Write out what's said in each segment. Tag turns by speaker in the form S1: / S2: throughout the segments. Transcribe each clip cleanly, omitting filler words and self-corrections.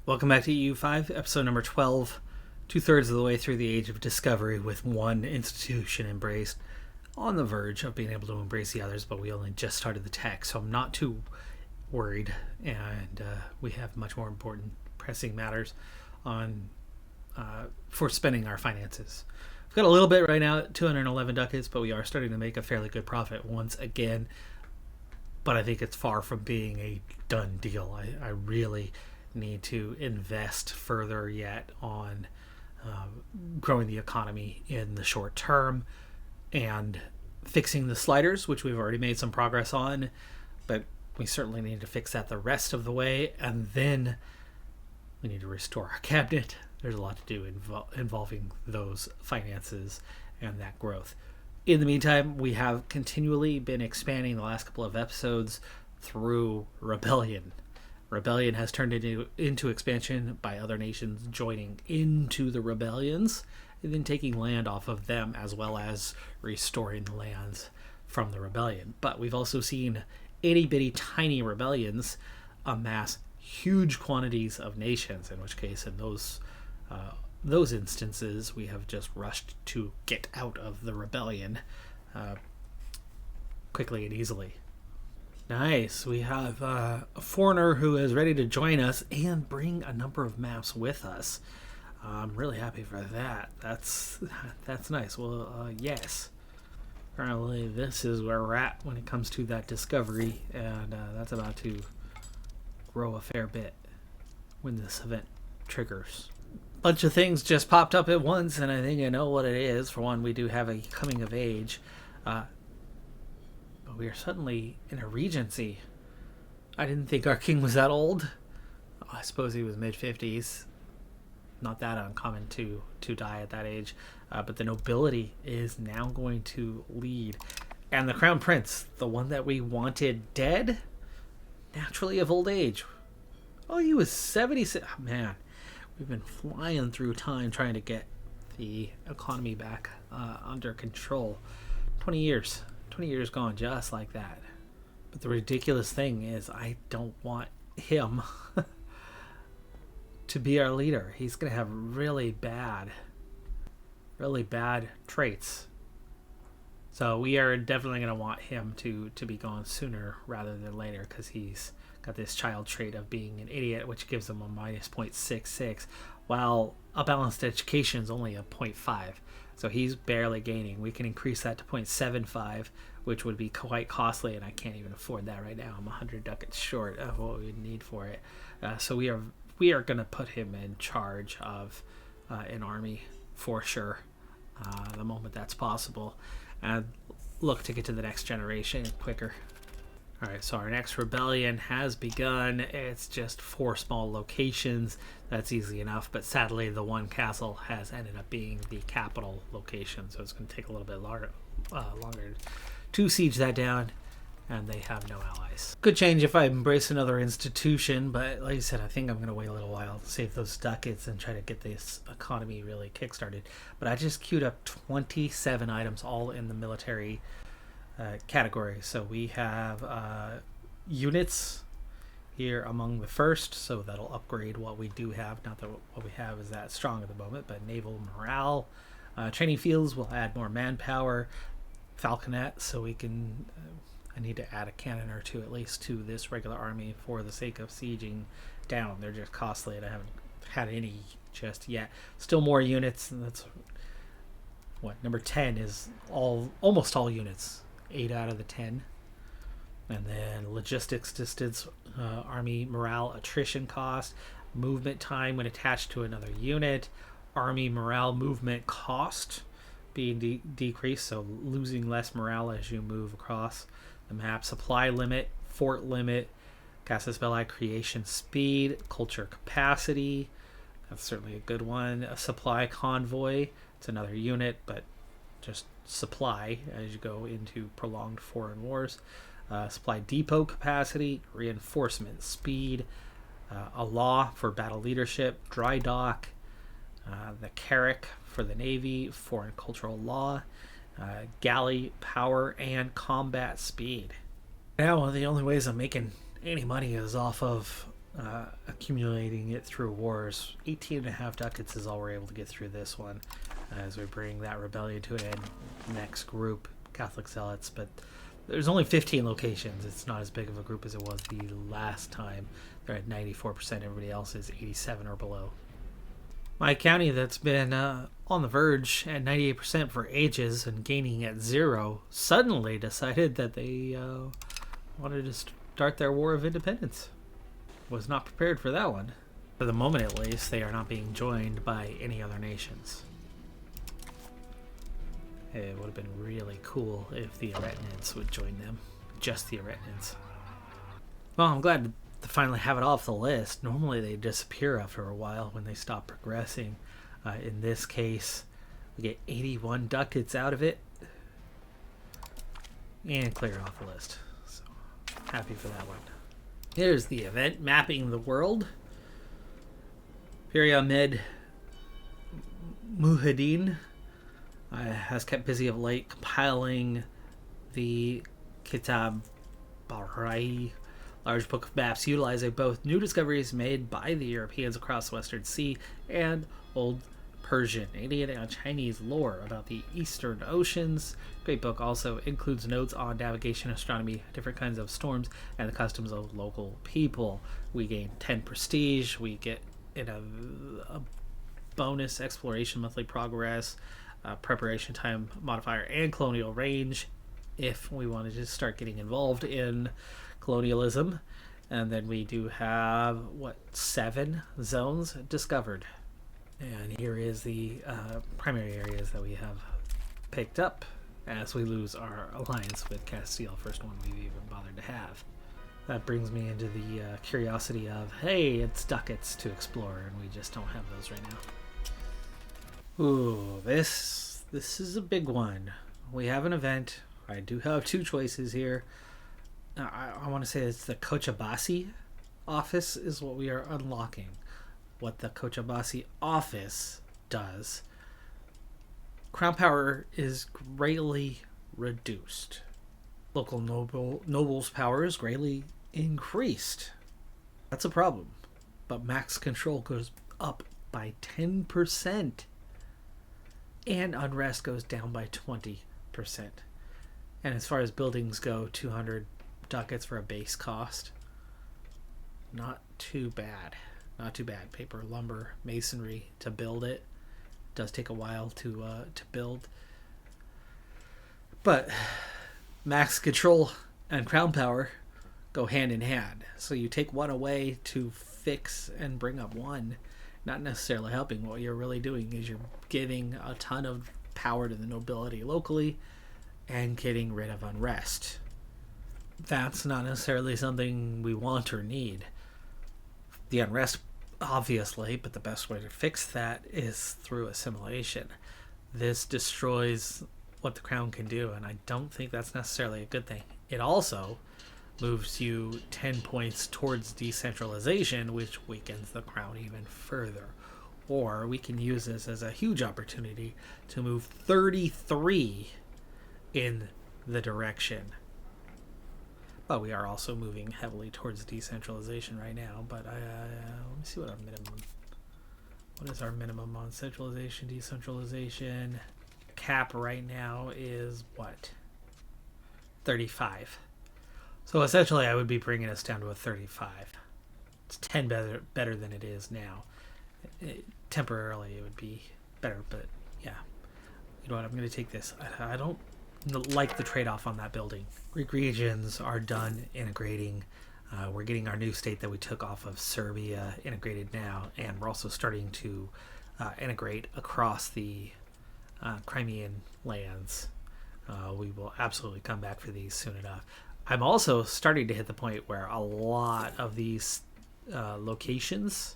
S1: Welcome back to EU5, episode number 12. Two-thirds of the way through the age of discovery, with one institution embraced, on the verge of being able to embrace the others, but we only just started the tech, so I'm not too worried, and we have much more important pressing matters on for spending our finances. We've got a little bit right now at 211 ducats, but we are starting to make a fairly good profit once again, but I think it's far from being a done deal. I really need to invest further yet on growing the economy in the short term and fixing the sliders, which we've already made some progress on, but we certainly need to fix that the rest of the way, and then we need to restore our cabinet. There's a lot to do involving those finances and that growth. In the meantime, we have continually been expanding the last couple of episodes through Rebellion. Rebellion has turned into expansion by other nations joining into the rebellions and then taking land off of them, as well as restoring the lands from the rebellion. But we've also seen itty-bitty tiny rebellions amass huge quantities of nations, in which case in those instances we have just rushed to get out of the rebellion quickly and easily. Nice. We have a foreigner who is ready to join us and bring a number of maps with us. I'm really happy for that. That's nice. Well, yes. Apparently this is where we're at when it comes to that discovery, and that's about to grow a fair bit when this event triggers. Bunch of things just popped up at once, and I think I know what it is. For one, we do have a coming of age. But we are suddenly in a regency. I didn't think our king was that old. I suppose he was mid-50s. Not that uncommon to die at that age. But the nobility is now going to lead. And the crown prince, the one that we wanted dead, naturally of old age. Oh, he was 76. Oh, man, we've been flying through time trying to get the economy back under control. 20 years. 20 years gone just like that. But the ridiculous thing is I don't want him to be our leader. He's going to have really bad traits. So we are definitely going to want him to be gone sooner rather than later, because he's got this child trait of being an idiot, which gives him a minus 0.66, while a balanced education is only a 0.5. So he's barely gaining. We can increase that to 0.75, which would be quite costly, and I can't even afford that right now. I'm 100 ducats short of what we would need for it. So we are going to put him in charge of an army for sure, the moment that's possible, and look to get to the next generation quicker. Alright, so our next rebellion has begun. It's just 4 small locations. That's easy enough, but sadly the one castle has ended up being the capital location, so it's going to take a little bit longer to siege that down, and they have no allies. Could change if I embrace another institution, but like I said, I think I'm going to wait a little while to save those ducats and try to get this economy really kickstarted. But I just queued up 27 items, all in the military category. So we have units here among the first, so that'll upgrade what we do have. Not that what we have is that strong at the moment, but naval morale. Training fields will add more manpower. Falconet, so we can I need to add a cannon or two at least to this regular army for the sake of sieging down. They're just costly, and I haven't had any just yet. Still more units, and that's what number 10 is. Almost all units, 8 out of the 10. And then logistics distance, army morale attrition cost, movement time when attached to another unit, army morale movement cost being decreased, so losing less morale as you move across the map, supply limit, fort limit, Casus Belli creation speed, culture capacity, that's certainly a good one, a supply convoy, it's another unit, but just supply as you go into prolonged foreign wars, supply depot capacity, reinforcement speed, a law for battle leadership, dry dock, the Carrick for the Navy, foreign cultural law, galley power, and combat speed. Now, one of the only ways I'm making any money is off of accumulating it through wars. 18.5 ducats is all we're able to get through this one as we bring that rebellion to an end. Next group, Catholic Zealots, but there's only 15 locations. It's not as big of a group as it was the last time. They're at 94%. Everybody else is 87 or below. My county that's been on the verge at 98% for ages and gaining at 0 suddenly decided that they wanted to start their war of independence. Was not prepared for that one. For the moment at least, they are not being joined by any other nations. It would have been really cool if the Aretinids would join them. Just the Aretinids. Well, I'm glad to finally have it off the list. Normally they disappear after a while when they stop progressing. In this case, we get 81 ducats out of it. And clear off the list. So, happy for that one. Here's the event mapping the world. Pyramid Muhaddin has kept busy of late compiling the Kitab Bahrai, large book of maps utilizing both new discoveries made by the Europeans across the Western Sea and Old Persian, Indian, and Chinese lore about the Eastern Oceans. Great book also includes notes on navigation, astronomy, different kinds of storms, and the customs of local people. We gain 10 prestige. We get in a bonus exploration monthly progress, preparation time modifier, and colonial range if we wanted to start getting involved in colonialism. And then we do have 7 zones discovered. And here is the primary areas that we have picked up as we lose our alliance with Castile, first one we've even bothered to have. That brings me into the curiosity of, hey, it's ducats to explore, and we just don't have those right now. Ooh, this is a big one. We have an event. I do have 2 choices here. I want to say it's the Cochabasi office is what we are unlocking. What the Cochabasi office does. Crown power is greatly reduced. Local nobles' power is greatly increased. That's a problem. But max control goes up by 10%. And unrest goes down by 20%. And as far as buildings go, 200 ducats for a base cost. Not too bad. Not too bad. Paper, lumber, masonry to build it. Does take a while to build. But max control and crown power go hand in hand. So you take one away to fix and bring up one, not necessarily helping. What you're really doing is you're giving a ton of power to the nobility locally and getting rid of unrest. That's not necessarily something we want or need. The unrest, obviously, but the best way to fix that is through assimilation. This destroys what the crown can do, and I don't think that's necessarily a good thing. It also moves you 10 points towards decentralization, which weakens the crown even further. Or we can use this as a huge opportunity to move 33 in the direction. But we are also moving heavily towards decentralization right now. But let me see what our minimum. What is our minimum on centralization, decentralization? Cap right now is what? 35. So essentially, I would be bringing us down to a 35. It's 10 better than it is now. Temporarily, it would be better, but yeah. You know what? I'm going to take this. I don't like the trade-off on that building. Greek regions are done integrating. We're getting our new state that we took off of Serbia integrated now, and we're also starting to integrate across the Crimean lands. We will absolutely come back for these soon enough. I'm also starting to hit the point where a lot of these locations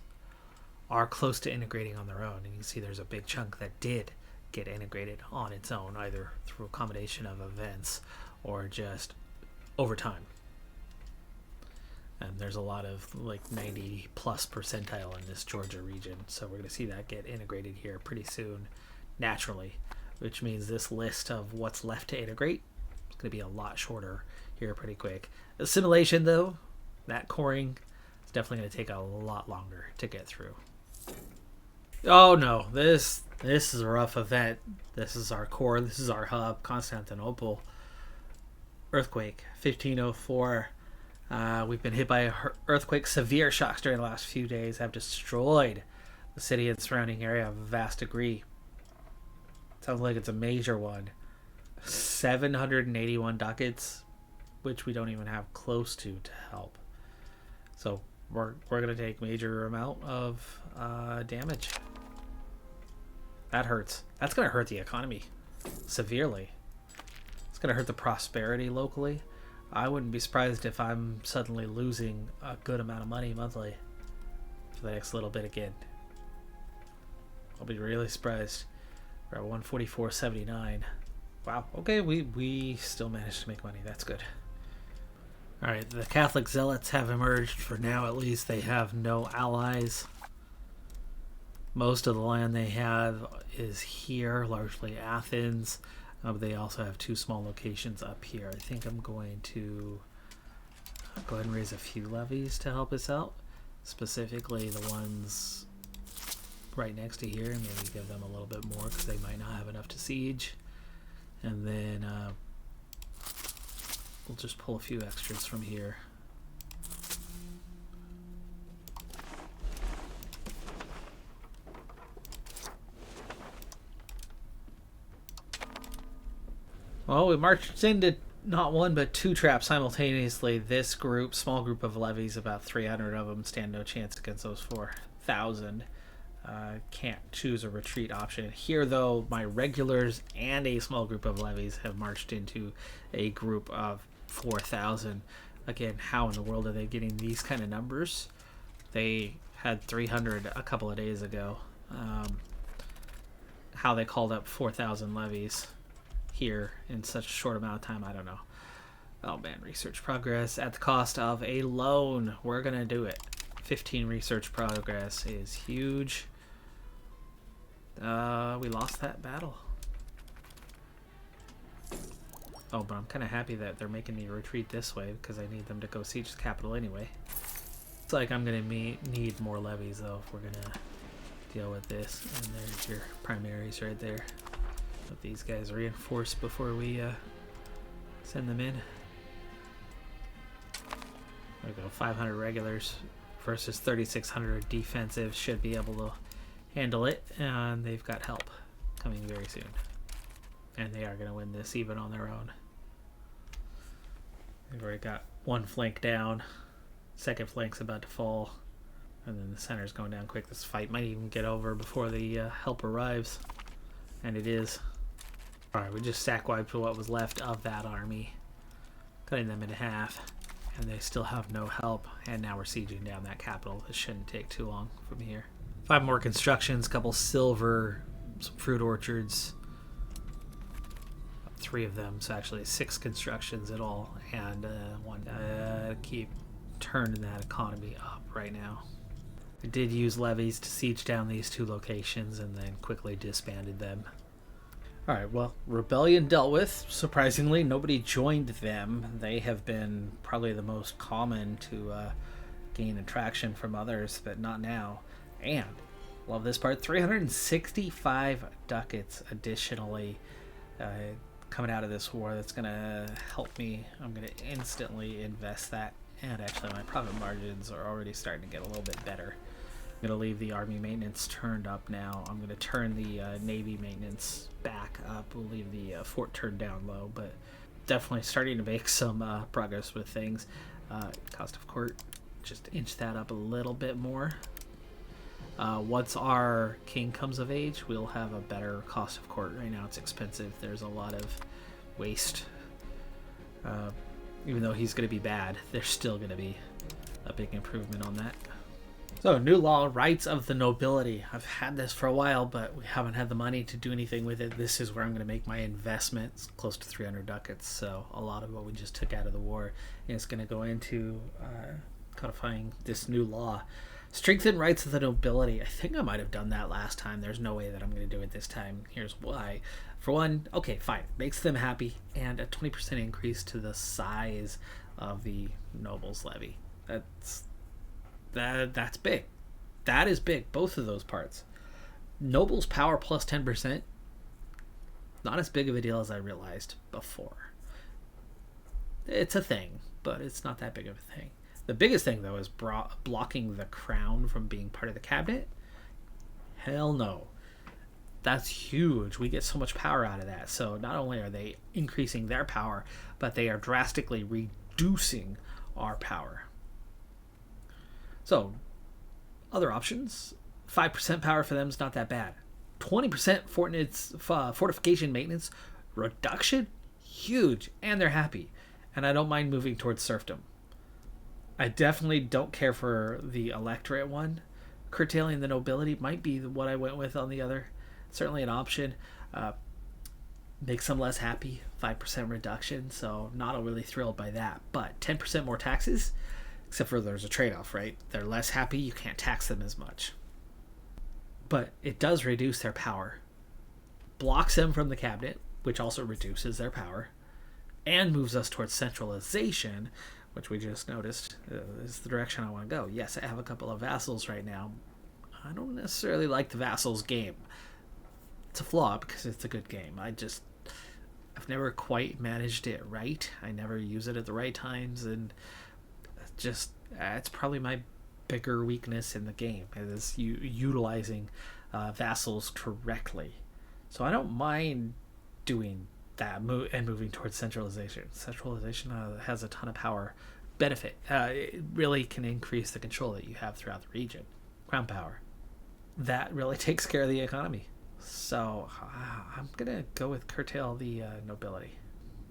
S1: are close to integrating on their own. And you can see there's a big chunk that did get integrated on its own, either through a combination of events or just over time. And there's a lot of like 90 plus percentile in this Georgia region. So we're going to see that get integrated here pretty soon, naturally, which means this list of what's left to integrate is going to be a lot shorter here pretty quick. Assimilation, though, that coring, it's definitely going to take a lot longer to get through. Oh no, this is a rough event. This is our core. This is our hub, Constantinople. Earthquake, 1504. We've been hit by an earthquake. Severe shocks during the last few days have destroyed the city and surrounding area of a vast degree. Sounds like it's a major one. 781 ducats, which we don't even have close to help. So we're going to take major amount of damage. That hurts. That's going to hurt the economy severely. It's going to hurt the prosperity locally. I wouldn't be surprised if I'm suddenly losing a good amount of money monthly for the next little bit again. I'll be really surprised. We're at 144.79. Wow. Okay, we still managed to make money. That's good. All right, the Catholic zealots have emerged. For now, at least, they have no allies. Most of the land they have is here, largely Athens. But they also have two small locations up here. I think I'm going to go ahead and raise a few levies to help us out. Specifically, the ones right next to here. Maybe give them a little bit more because they might not have enough to siege. And then we'll just pull a few extras from here. Well, we marched into not one but two traps simultaneously. This group, small group of levies, about 300 of them, stand no chance against those 4,000. Can't choose a retreat option. Here, though, my regulars and a small group of levies have marched into a group of 4,000. Again, how in the world are they getting these kind of numbers? They had 300 a couple of days ago. How they called up 4,000 levies here in such a short amount of time, I don't know. Oh man, research progress at the cost of a loan. We're gonna do it. 15 research progress is huge. We lost that battle. Oh, but I'm kind of happy that they're making me retreat this way because I need them to go siege the capital anyway. It's like I'm gonna need more levies though if we're gonna deal with this. And there's your primaries right there. Let these guys reinforce before we send them in. There we go, 500 regulars versus 3,600 defensive. Should be able to handle it, and they've got help coming very soon. And they are going to win this even on their own. They've already got one flank down. Second flank's about to fall. And then the center's going down quick. This fight might even get over before the help arrives. And it is. Alright, we just sack wiped what was left of that army, cutting them in half, and they still have no help, and now we're sieging down that capital. This shouldn't take too long from here. 5 more constructions, couple silver, some fruit orchards, 3 of them, so actually 6 constructions in all, and one. Keep turning that economy up right now. I did use levies to siege down these 2 locations and then quickly disbanded them. Alright, well, rebellion dealt with. Surprisingly, nobody joined them. They have been probably the most common to gain attraction from others, but not now. And, love this part, 365 ducats additionally coming out of this war. That's going to help me. I'm going to instantly invest that. And actually, my profit margins are already starting to get a little bit better. I'm going to leave the army maintenance turned up now. I'm going to turn the navy maintenance back up. We'll leave the fort turned down low, but definitely starting to make some progress with things. Cost of court, just inch that up a little bit more. Once our king comes of age, we'll have a better cost of court. Right now it's expensive. There's a lot of waste. Even though he's going to be bad, there's still going to be a big improvement on that. So, new law, rights of the nobility. I've had this for a while, but we haven't had the money to do anything with it. This is where I'm going to make my investments, close to 300 ducats. So, a lot of what we just took out of the war is going to go into codifying this new law. Strengthen rights of the nobility. I think I might have done that last time. There's no way that I'm going to do it this time. Here's why. For one, okay, fine. Makes them happy. And a 20% increase to the size of the nobles levy. That's big. That is big. Both of those parts. Noble's power plus 10%. Not as big of a deal as I realized before. It's a thing, but it's not that big of a thing. The biggest thing, though, is blocking the crown from being part of the cabinet. Hell no. That's huge. We get so much power out of that. So not only are they increasing their power, but they are drastically reducing our power. So, other options. 5% power for them is not that bad. 20% fortification maintenance reduction, huge, and they're happy. And I don't mind moving towards serfdom. I definitely don't care for the electorate one. Curtailing the nobility might be what I went with on the other. Certainly an option. Makes them less happy. 5% reduction, so not really thrilled by that. But 10% more taxes, except for there's a trade-off, right? They're less happy, you can't tax them as much. But it does reduce their power. Blocks them from the cabinet, which also reduces their power. And moves us towards centralization, which we just noticed is the direction I want to go. Yes, I have a couple of vassals right now. I don't necessarily like the vassals game. It's a flaw because it's a good game. I've never quite managed it right. I never use it at the right times, and it's probably my bigger weakness in the game is utilizing vassals correctly. So I don't mind doing that and moving towards centralization. Centralization has a ton of power benefit. It really can increase the control that you have throughout the region. Crown power. That really takes care of the economy. So I'm going to go with curtail the nobility.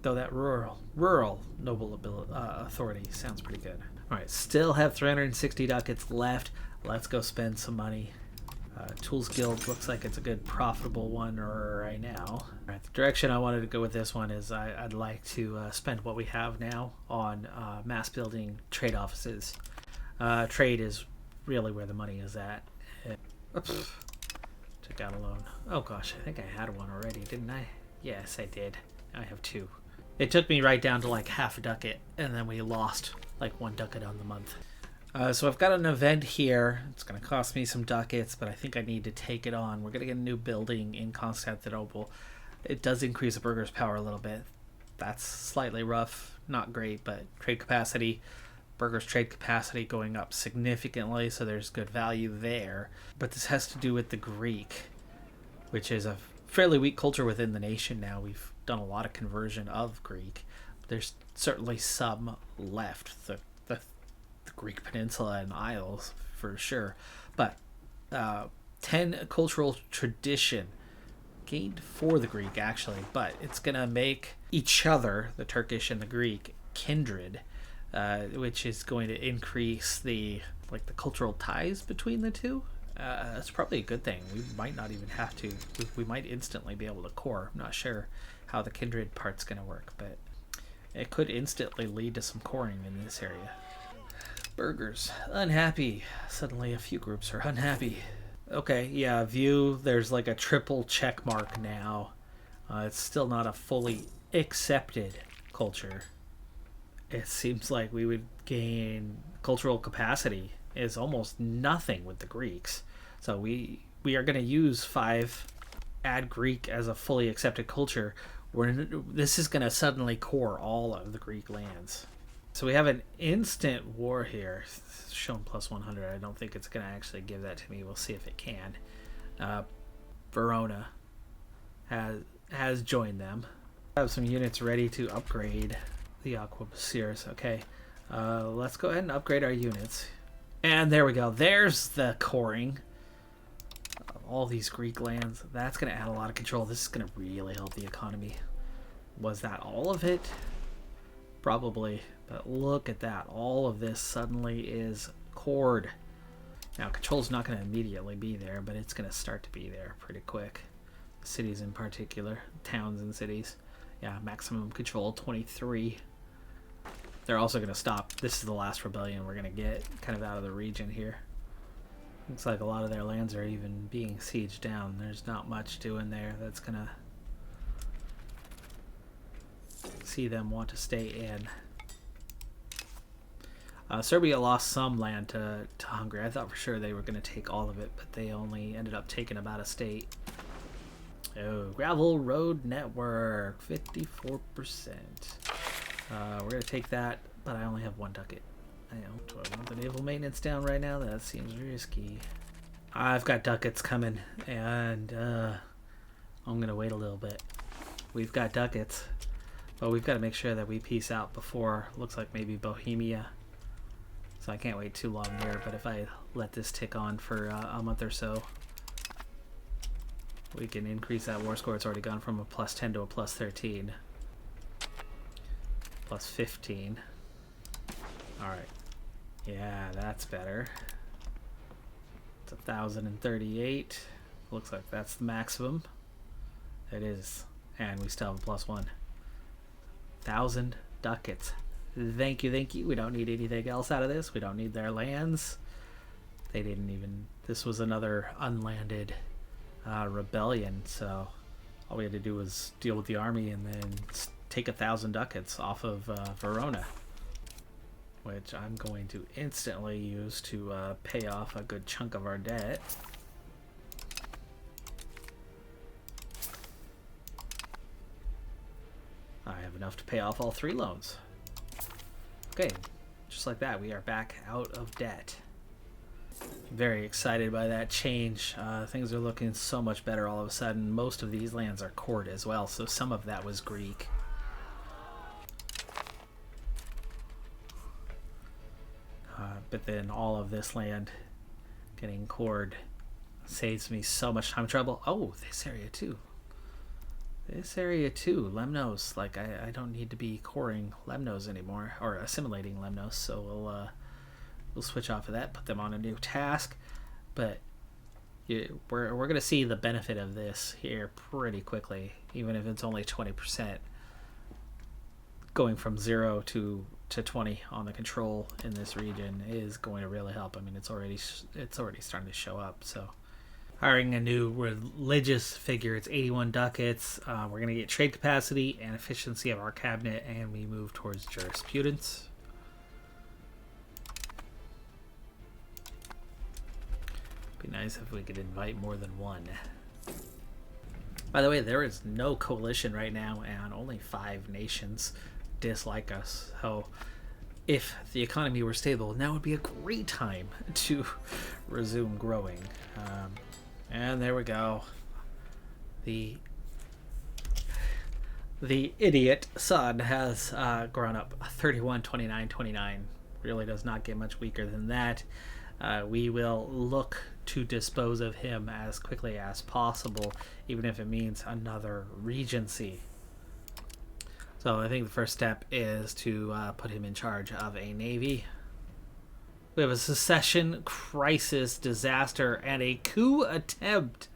S1: Though that rural noble authority sounds pretty good. All right, still have 360 ducats left. Let's go spend some money. Tools Guild looks like it's a good profitable one right now. All right, the direction I wanted to go with this one is I'd like to spend what we have now on mass building trade offices. Trade is really where the money is at. Oops. Took out a loan. Oh gosh, I think I had one already, didn't I? Yes, I did. I have two. It took me right down to like half a ducat, and then we lost like 1 ducat on the month. So I've got an event here. It's going to cost me some ducats, but I think I need to take it on. We're going to get a new building in Constantinople. It does increase the burgher's power a little bit. That's slightly rough, not great, but trade capacity, burgher's trade capacity going up significantly, so there's good value there. But this has to do with the Greek, which is a fairly weak culture within the nation now. We've done a lot of conversion of Greek. There's certainly some left. The Greek Peninsula and Isles, for sure. But 10 cultural tradition gained for the Greek, actually. But it's going to make each other, the Turkish and the Greek, kindred, which is going to increase the cultural ties between the two. That's probably a good thing. We might not even have to. We might instantly be able to core. I'm not sure how the kindred part's going to work, but it could instantly lead to some coring in this area. Burghers. Unhappy. Suddenly a few groups are unhappy. Okay, yeah, view. There's like a triple check mark now. It's still not a fully accepted culture. It seems like we would gain cultural capacity is almost nothing with the Greeks. So we are going to use 5, add Greek as a fully accepted culture. This is going to suddenly core all of the Greek lands. So we have an instant war here. It's shown plus 100. I don't think it's going to actually give that to me. We'll see if it can. Verona has joined them. I have some units ready to upgrade the Aquabusiers. Okay, let's go ahead and upgrade our units. And there we go. There's the coring of all these Greek lands. That's going to add a lot of control. This is going to really help the economy. Was that all of it? Probably. But look at that. All of this suddenly is cored. Now, control's not going to immediately be there, but it's going to start to be there pretty quick. Cities in particular. Towns and cities. Yeah, maximum control, 23. They're also going to stop. This is the last rebellion we're going to get kind of out of the region here. Looks like a lot of their lands are even being sieged down. There's not much doing there that's going to see them want to stay in. Serbia lost some land to Hungary. I thought for sure they were going to take all of it, but they only ended up taking about a state. Oh, gravel road network, 54%. We're going to take that, but I only have 1 ducat. Do I want the naval maintenance down right now? That seems risky. I've got ducats coming, and I'm going to wait a little bit. We've got ducats, but we've got to make sure that we peace out before, looks like maybe Bohemia. So I can't wait too long here, but if I let this tick on for a month or so, we can increase that war score. It's already gone from a +10 to a +13. +15. Alright. Yeah, that's better. It's 1,038. Looks like that's the maximum. It is. And we still have a +1. 1,000 ducats. Thank you, thank you. We don't need anything else out of this. We don't need their lands. They didn't even... This was another unlanded rebellion, so all we had to do was deal with the army and then take 1,000 ducats off of Verona, which I'm going to instantly use to pay off a good chunk of our debt. I have enough to pay off all 3 loans. Okay, just like that, we are back out of debt. Very excited by that change. Things are looking so much better all of a sudden. Most of these lands are court as well, so some of that was Greek. But then all of this land getting cored saves me so much time and trouble. Oh, this area too. This area too, Lemnos. Like I don't need to be coring Lemnos anymore, or assimilating Lemnos. So we'll switch off of that, put them on a new task. But we're gonna see the benefit of this here pretty quickly, even if it's only 20%. Going from 0 to 20 on the control in this region is going to really help. I mean, it's already starting to show up. So. Hiring a new religious figure, it's 81 ducats. We're going to get trade capacity and efficiency of our cabinet, and we move towards jurisprudence. Be nice if we could invite more than 1. By the way, there is no coalition right now, and only 5 nations dislike us. So if the economy were stable, now would be a great time to resume growing. And there we go. The idiot son has grown up 31, 29, 29. Really does not get much weaker than that. We will look to dispose of him as quickly as possible, even if it means another regency. So I think the first step is to put him in charge of a navy. We have a secession, crisis, disaster, and a coup attempt.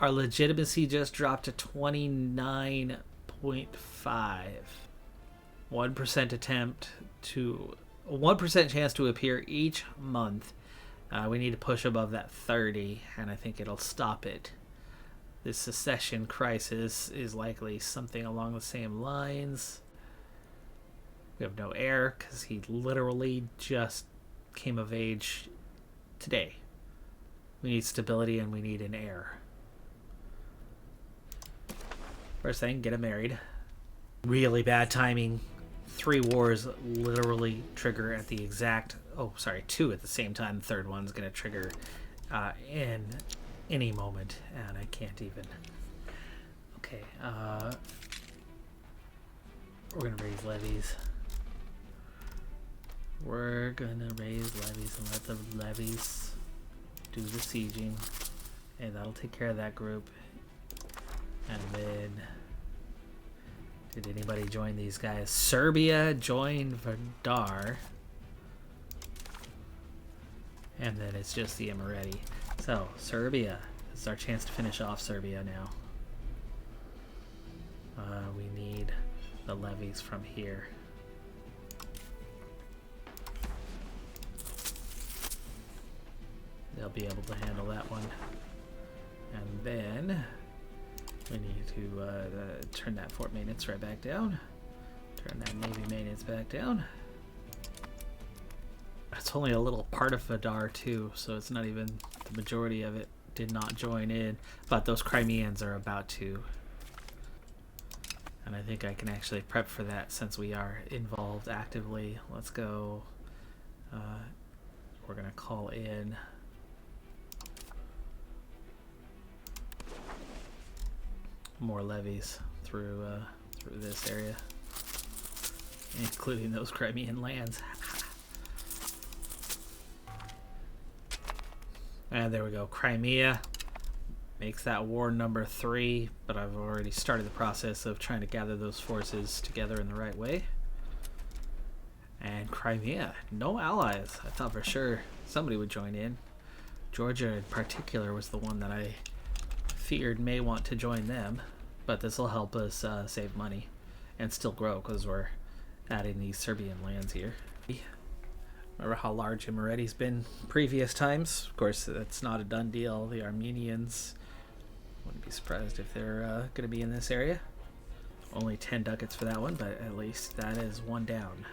S1: Our legitimacy just dropped to 29.5. 1% attempt to... 1% chance to appear each month. We need to push above that 30, and I think it'll stop it. This secession crisis is likely something along the same lines. We have no heir, because he literally just came of age today. We need stability and we need an heir. First thing, get him married. Really bad timing. 3 wars literally trigger at the exact... Oh, sorry, 2 at the same time. The third one's going to trigger in any moment, and I can't even... Okay, we're going to raise levies. We're gonna raise levies and let the levies do the sieging, and that'll take care of that group. And then, did anybody join these guys? Serbia joined Vardar, and then it's just the Imereti. So Serbia, this is our chance to finish off Serbia now. We need the levies from here. They'll be able to handle that one. And then we need to turn that fort maintenance right back down. Turn that navy maintenance back down. It's only a little part of Vidar too, so it's not even the majority of it did not join in. But those Crimeans are about to. And I think I can actually prep for that since we are involved actively. Let's go. We're going to call in more levies through this area, including those Crimean lands. And there we go. Crimea makes that war number 3, but I've already started the process of trying to gather those forces together in the right way. And Crimea, no allies. I thought for sure somebody would join in. Georgia in particular was the one that I feared may want to join them, but this will help us save money and still grow because we're adding these Serbian lands here. Remember how large Imereti's been previous times? Of course, that's not a done deal. The Armenians, wouldn't be surprised if they're going to be in this area. Only 10 ducats for that one, but at least that is one down.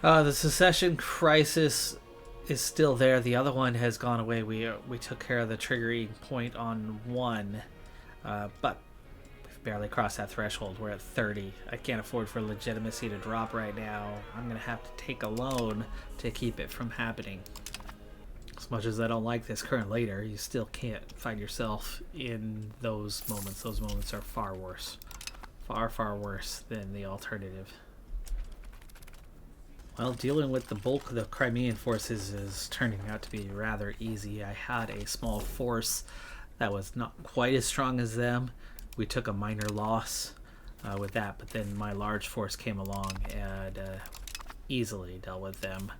S1: The secession crisis is still there. The other one has gone away. We took care of the triggering point on one, but we've barely crossed that threshold. We're at 30. I can't afford for legitimacy to drop right now. I'm going to have to take a loan to keep it from happening. As much as I don't like this current leader, you still can't find yourself in those moments. Those moments are far worse. Far, far worse than the alternative. Well, dealing with the bulk of the Crimean forces is turning out to be rather easy. I had a small force that was not quite as strong as them. We took a minor loss with that, but then my large force came along and easily dealt with them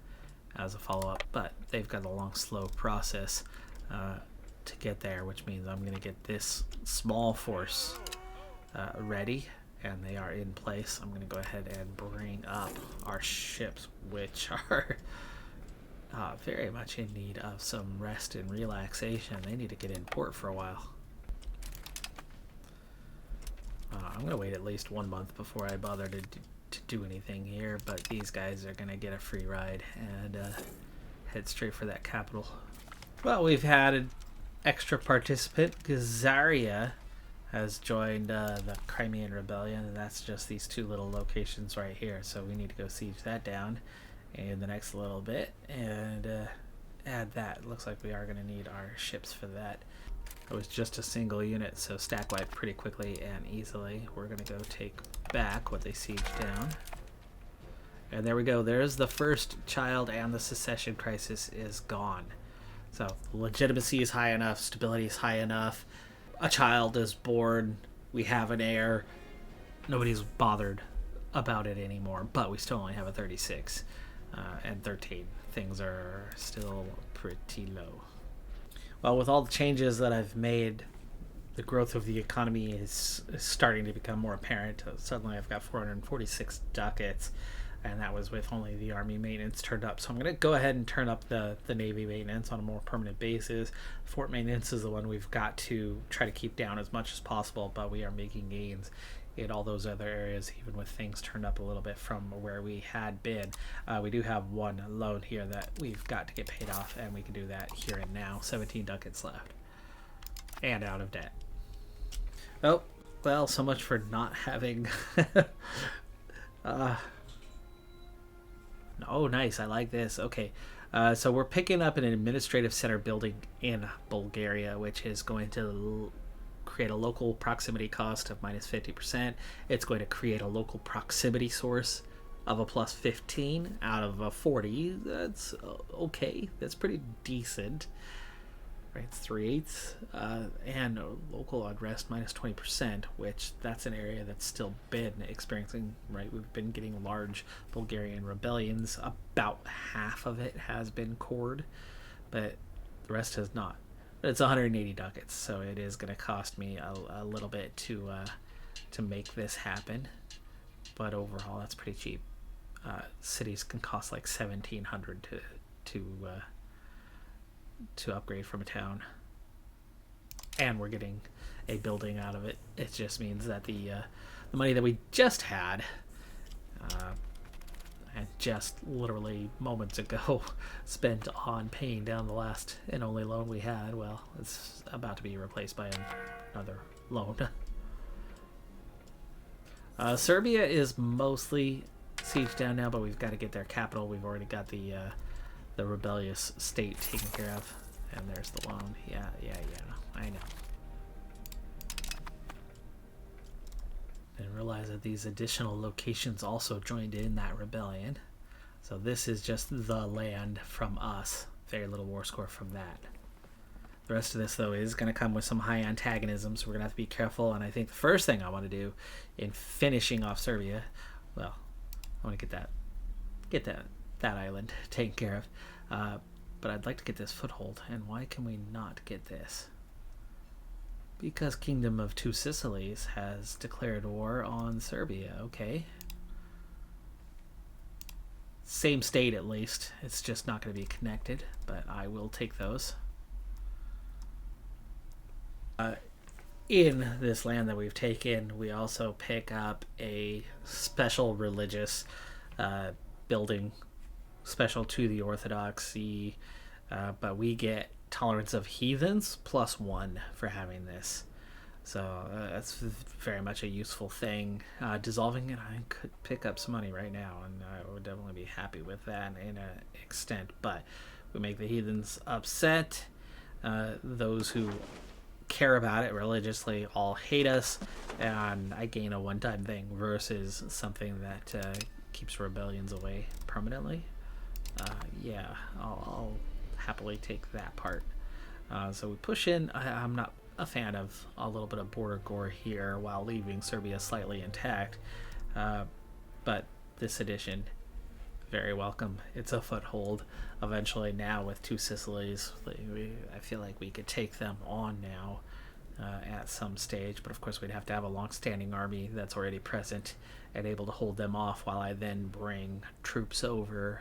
S1: as a follow-up. But they've got a long, slow process to get there, which means I'm going to get this small force ready. And they are in place. I'm going to go ahead and bring up our ships, which are very much in need of some rest and relaxation. They need to get in port for a while. I'm going to wait at least 1 month before I bother to do anything here, but these guys are going to get a free ride and head straight for that capital. Well, we've had an extra participant, Gazaria has joined the Crimean Rebellion, and that's just these 2 little locations right here. So we need to go siege that down in the next little bit and add that. Looks like we are going to need our ships for that. It was just a single unit, so stack wipe pretty quickly and easily. We're going to go take back what they sieged down. And there we go. There's the first child, and the secession crisis is gone. So legitimacy is high enough, stability is high enough. A child is born, we have an heir, nobody's bothered about it anymore, but we still only have a 36 and 13. Things are still pretty low. Well, with all the changes that I've made, the growth of the economy is starting to become more apparent. Suddenly I've got 446 ducats, and that was with only the Army maintenance turned up. So I'm going to go ahead and turn up the Navy maintenance on a more permanent basis. Fort maintenance is the one we've got to try to keep down as much as possible, but we are making gains in all those other areas, even with things turned up a little bit from where we had been. We do have one loan here that we've got to get paid off, and we can do that here and now. 17 ducats left. And out of debt. Oh, well, so much for not having... Oh, nice. I like this. Okay. So we're picking up an administrative center building in Bulgaria, which is going to create a local proximity cost of minus 50%. It's going to create a local proximity source of a plus 15 out of a 40. That's okay. That's pretty decent. Right, it's 3/8, and local unrest minus 20%, which that's an area that's still been experiencing, right? We've been getting large Bulgarian rebellions. About half of it has been cored, but the rest has not. But it's 180 ducats, so it is going to cost me a little bit to make this happen. But overall, that's pretty cheap. Cities can cost like 1,700 to upgrade from a town, and we're getting a building out of it. It just means that the money that we just had and just literally moments ago spent on paying down the last and only loan we had. Well, it's about to be replaced by another loan. Serbia is mostly sieged down now, but we've got to get their capital. We've already got the rebellious state taken care of, and there's the loan. Yeah, I know. And realize that these additional locations also joined in that rebellion. So this is just the land from us. Very little war score from that. The rest of this, though, is going to come with some high antagonisms. We're going to have to be careful. And I think the first thing I want to do in finishing off Serbia, well, I want to get that island taken care of. But I'd like to get this foothold. And why can we not get this? Because Kingdom of Two Sicilies has declared war on Serbia. Okay. Same state, at least. It's just not going to be connected, but I will take those. In this land that we've taken, we also pick up a special religious building, special to the Orthodoxy, but we get tolerance of heathens +1 for having this. So that's very much a useful thing. Dissolving it, I could pick up some money right now, and I would definitely be happy with that in an extent. But we make the heathens upset. Those who care about it religiously all hate us, and I gain a one-time thing versus something that keeps rebellions away permanently. Yeah, I'll happily take that part. So we push in. I'm not a fan of a little bit of border gore here while leaving Serbia slightly intact, but this addition, very welcome. It's a foothold. Eventually now with Two Sicilies, I feel like we could take them on now at some stage, but of course we'd have to have a long-standing army that's already present and able to hold them off while I then bring troops over,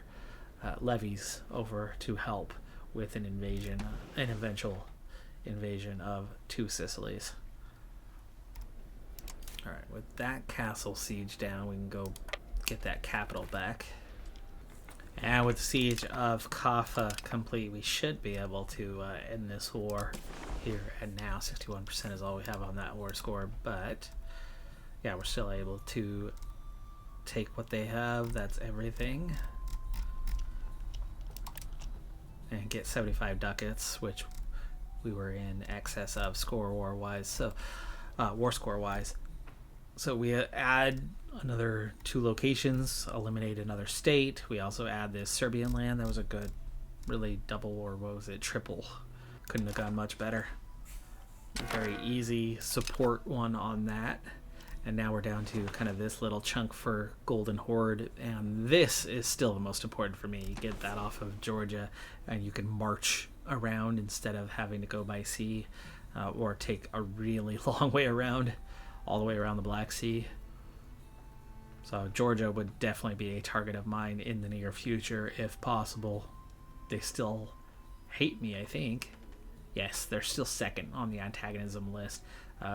S1: levies over to help with an invasion, an eventual invasion of Two Sicilies. Alright, with that castle siege down, we can go get that capital back. And with the siege of Kaffa complete, we should be able to end this war here and now. 61% is all we have on that war score, but yeah, we're still able to take what they have. That's everything. And get 75 ducats, which we were in excess of score war-wise, so war score-wise. So we add another 2 locations, eliminate another state. We also add this Serbian land. That was a good, really double, or what was it, triple. Couldn't have gone much better. Very easy support one on that. And now we're down to kind of this little chunk for Golden Horde, and this is still the most important for me. You get that off of Georgia, and you can march around instead of having to go by sea, or take a really long way around, all the way around the Black Sea. So Georgia would definitely be a target of mine in the near future, if possible. They still hate me, I think. Yes, they're still second on the antagonism list.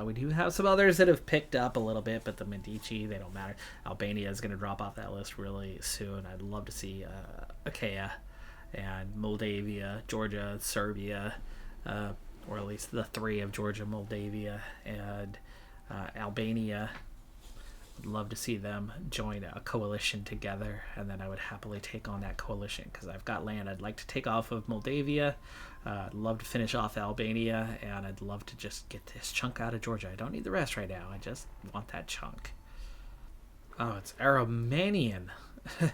S1: We do have some others that have picked up a little bit, but the Medici, they don't matter. Albania is going to drop off that list really soon. I'd love to see Achaia and Moldavia, Georgia, Serbia, or at least the 3 of Georgia, Moldavia, and Albania. I'd love to see them join a coalition together, and then I would happily take on that coalition because I've got land I'd like to take off of Moldavia. I'd love to finish off Albania, and I'd love to just get this chunk out of Georgia. I don't need the rest right now. I just want that chunk. Oh, it's Aromanian. It's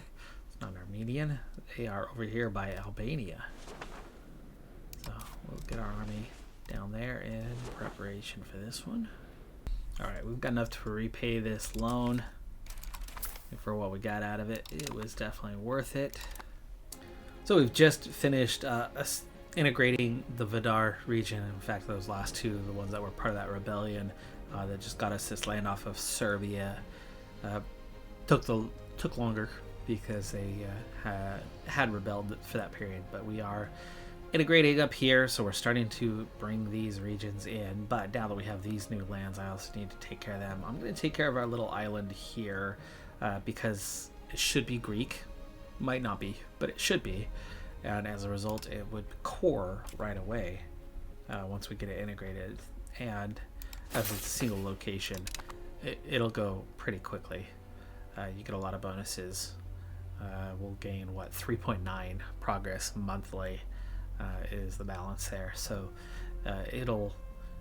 S1: not Armenian. They are over here by Albania. So we'll get our army down there in preparation for this one. Alright, we've got enough to repay this loan. For what we got out of it, it was definitely worth it. So we've just finished integrating the Vidar region. In fact, those last 2, the ones that were part of that rebellion that just got us this land off of Serbia, took longer because they had rebelled for that period. But we are integrating up here, so we're starting to bring these regions in. But now that we have these new lands, I also need to take care of them. I'm going to take care of our little island here because it should be Greek. Might not be, but it should be. And as a result, it would core right away once we get it integrated. And as it's a single location, it'll go pretty quickly. You get a lot of bonuses. We'll gain, 3.9 progress monthly is the balance there. So it'll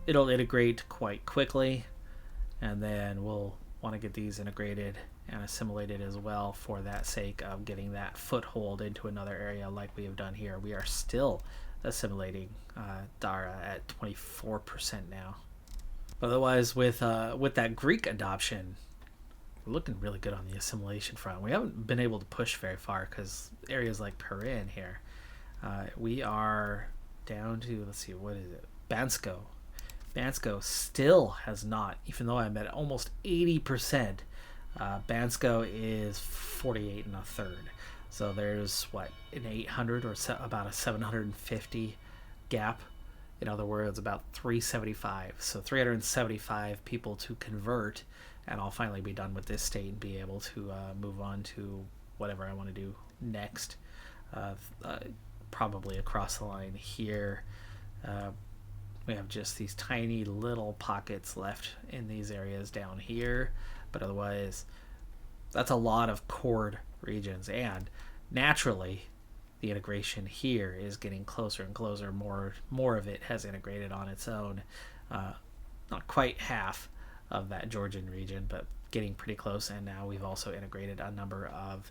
S1: integrate quite quickly, and then we'll want to get these integrated and assimilated as well for that sake of getting that foothold into another area like we have done here. We are still assimilating Dara at 24% now. Otherwise, with that Greek adoption, we're looking really good on the assimilation front. We haven't been able to push very far because areas like Perin here, we are down to, let's see, what is it? Bansko. Bansko still has not, even though I'm at almost 80%, Bansko is 48 and a third. So there's an 800 or about a 750 gap. In other words, about 375. So 375 people to convert, and I'll finally be done with this state and be able to move on to whatever I want to do next. Probably across the line here. We have just these tiny little pockets left in these areas down here, but otherwise that's a lot of cored regions, and naturally the integration here is getting closer and closer. More of it has integrated on its own. Not quite half of that Georgian region, but getting pretty close. And now we've also integrated a number of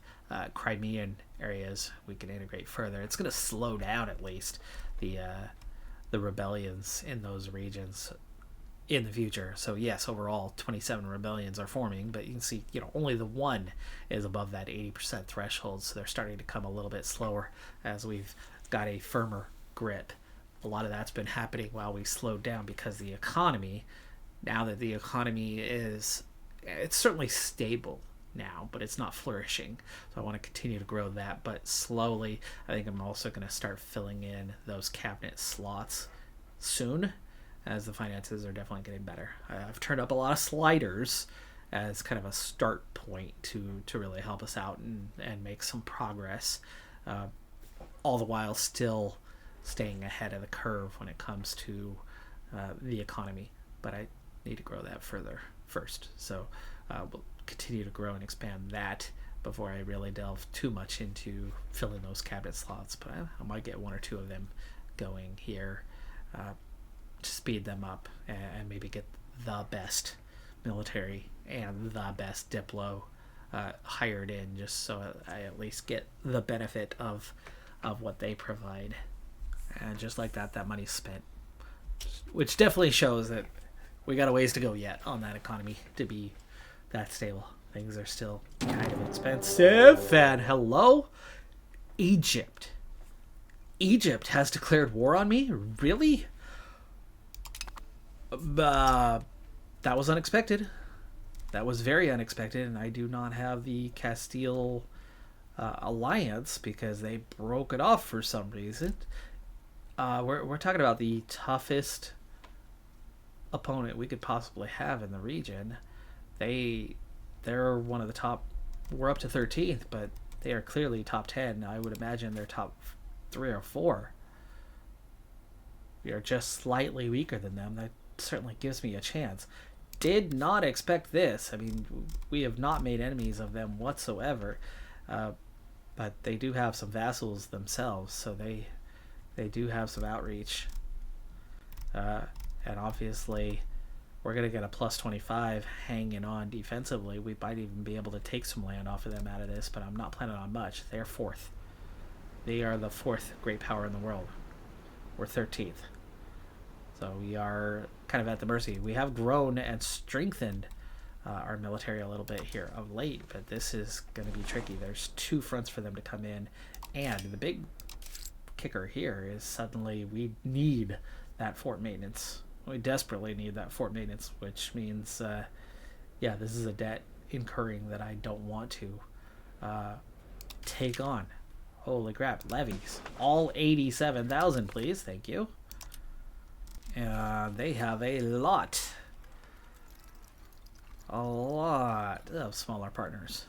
S1: Crimean areas we can integrate further. It's going to slow down at least the rebellions in those regions in the future. So yes, overall 27 rebellions are forming, but you can see, only the one is above that 80% threshold, so they're starting to come a little bit slower as we've got a firmer grip. A lot of that's been happening while we slowed down because the economy, now that the economy it's certainly stable now, but it's not flourishing. So I want to continue to grow that, but slowly. I think I'm also going to start filling in those cabinet slots soon, as the finances are definitely getting better. I've turned up a lot of sliders as kind of a start point to really help us out and make some progress, all the while still staying ahead of the curve when it comes to the economy. But I need to grow that further first. So we'll continue to grow and expand that before I really delve too much into filling those cabinet slots. But I might get one or two of them going here to speed them up and maybe get the best military and the best Diplo hired in, just so I at least get the benefit of what they provide. And just like that money's spent, which definitely shows that we got a ways to go yet on that economy to be that stable. Things are still kind of expensive. And hello, Egypt. Egypt has declared war on me? Really? That was unexpected. That was very unexpected, and I do not have the Castile alliance because they broke it off for some reason. We're talking about the toughest opponent we could possibly have in the region. They're one of the top. We're up to 13th, but they are clearly top 10. I would imagine they're top 3 or 4. We are just slightly weaker than them. That certainly gives me a chance. Did not expect this. I mean, we have not made enemies of them whatsoever, but they do have some vassals themselves, so they do have some outreach, and obviously we're going to get a plus 25 hanging on defensively. We might even be able to take some land off of them out of this, but I'm not planning on much. They're 4th. They are the 4th great power in the world. We're 13th. So we are kind of at the mercy. We have grown and strengthened our military a little bit here of late, but this is going to be tricky. There's 2 fronts for them to come in, and the big kicker here is suddenly we need that fort maintenance. We desperately need that fort maintenance, which means, this is a debt incurring that I don't want to take on. Holy crap, levies. All 87,000, please. Thank you. They have a lot of smaller partners.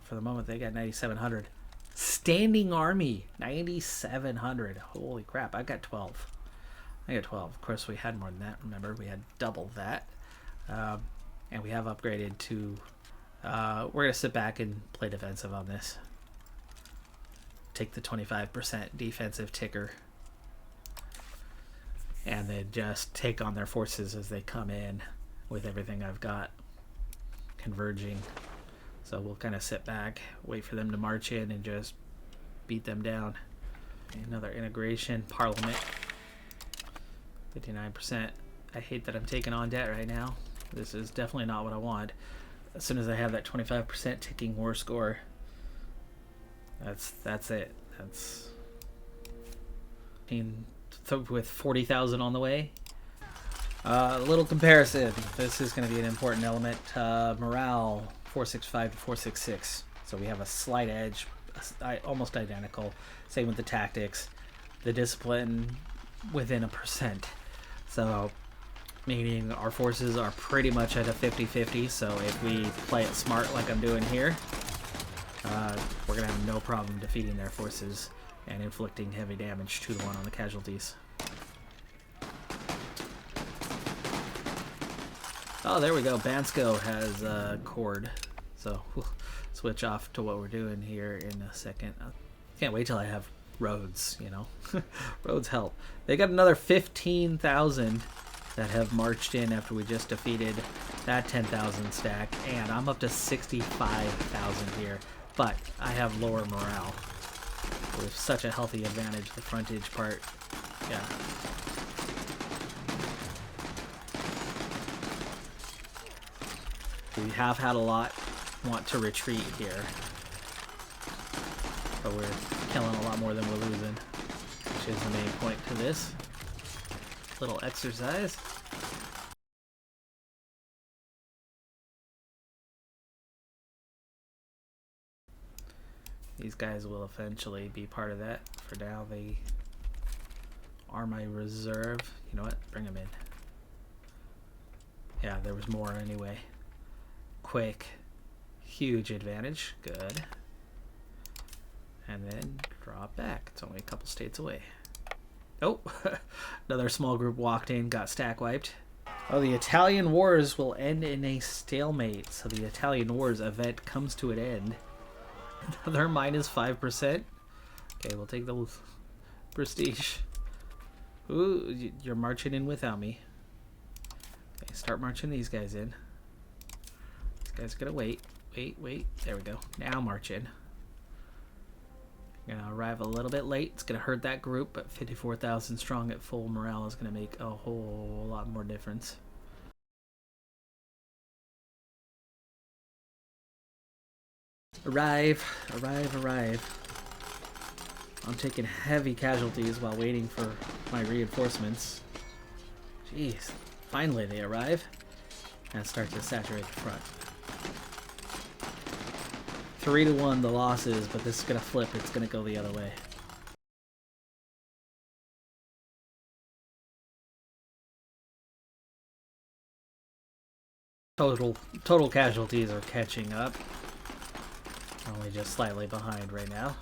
S1: For the moment, they got 9,700. Standing army, 9,700. Holy crap, I got 12. I got 12. Of course, we had more than that. Remember, we had double that. And we have upgraded to... we're going to sit back and play defensive on this. Take the 25% defensive ticker. And then just take on their forces as they come in with everything I've got converging. So we'll kind of sit back, wait for them to march in, and just beat them down. Another integration, Parliament. 59%. I hate that I'm taking on debt right now. This is definitely not what I want. As soon as I have that 25% ticking war score, that's it. That's with 40,000 on the way. A little comparison. This is going to be an important element. Morale 465 to 466. So we have a slight edge, almost identical. Same with the tactics. The discipline within a percent. So meaning our forces are pretty much at a 50-50. So if we play it smart like I'm doing here, we're going to have no problem defeating their forces and inflicting heavy damage 2-1 on the casualties. Oh, there we go. Bansko has cord. So we'll switch off to what we're doing here in a second. Can't wait till I have roads, you know. Roads help. They got another 15,000 that have marched in after we just defeated that 10,000 stack. And I'm up to 65,000 here. But I have lower morale. With such a healthy advantage, the frontage part. Yeah. We have had a lot want to retreat here. But we're killing a lot more than we're losing. Which is the main point to this little exercise. These guys will eventually be part of that. For now, they are my reserve. You know what? Bring them in. Yeah, there was more anyway. Quick. Huge advantage. Good. And then drop back. It's only a couple states away. Oh! Another small group walked in, got stack wiped. Oh, the Italian Wars will end in a stalemate. So the Italian Wars event comes to an end. Another minus 5%. Okay, we'll take the prestige. Ooh, you're marching in without me. Okay, start marching these guys in. These guys are gonna wait. Wait. There we go. Now march in. Gonna arrive a little bit late. It's gonna hurt that group, but 54,000 strong at full morale is gonna make a whole lot more difference. Arrive. I'm taking heavy casualties while waiting for my reinforcements. Jeez. Finally they arrive and start to saturate the front. 3-1 the losses, but this is going to flip. It's going to go the other way. Total casualties are catching up. Only just slightly behind right now.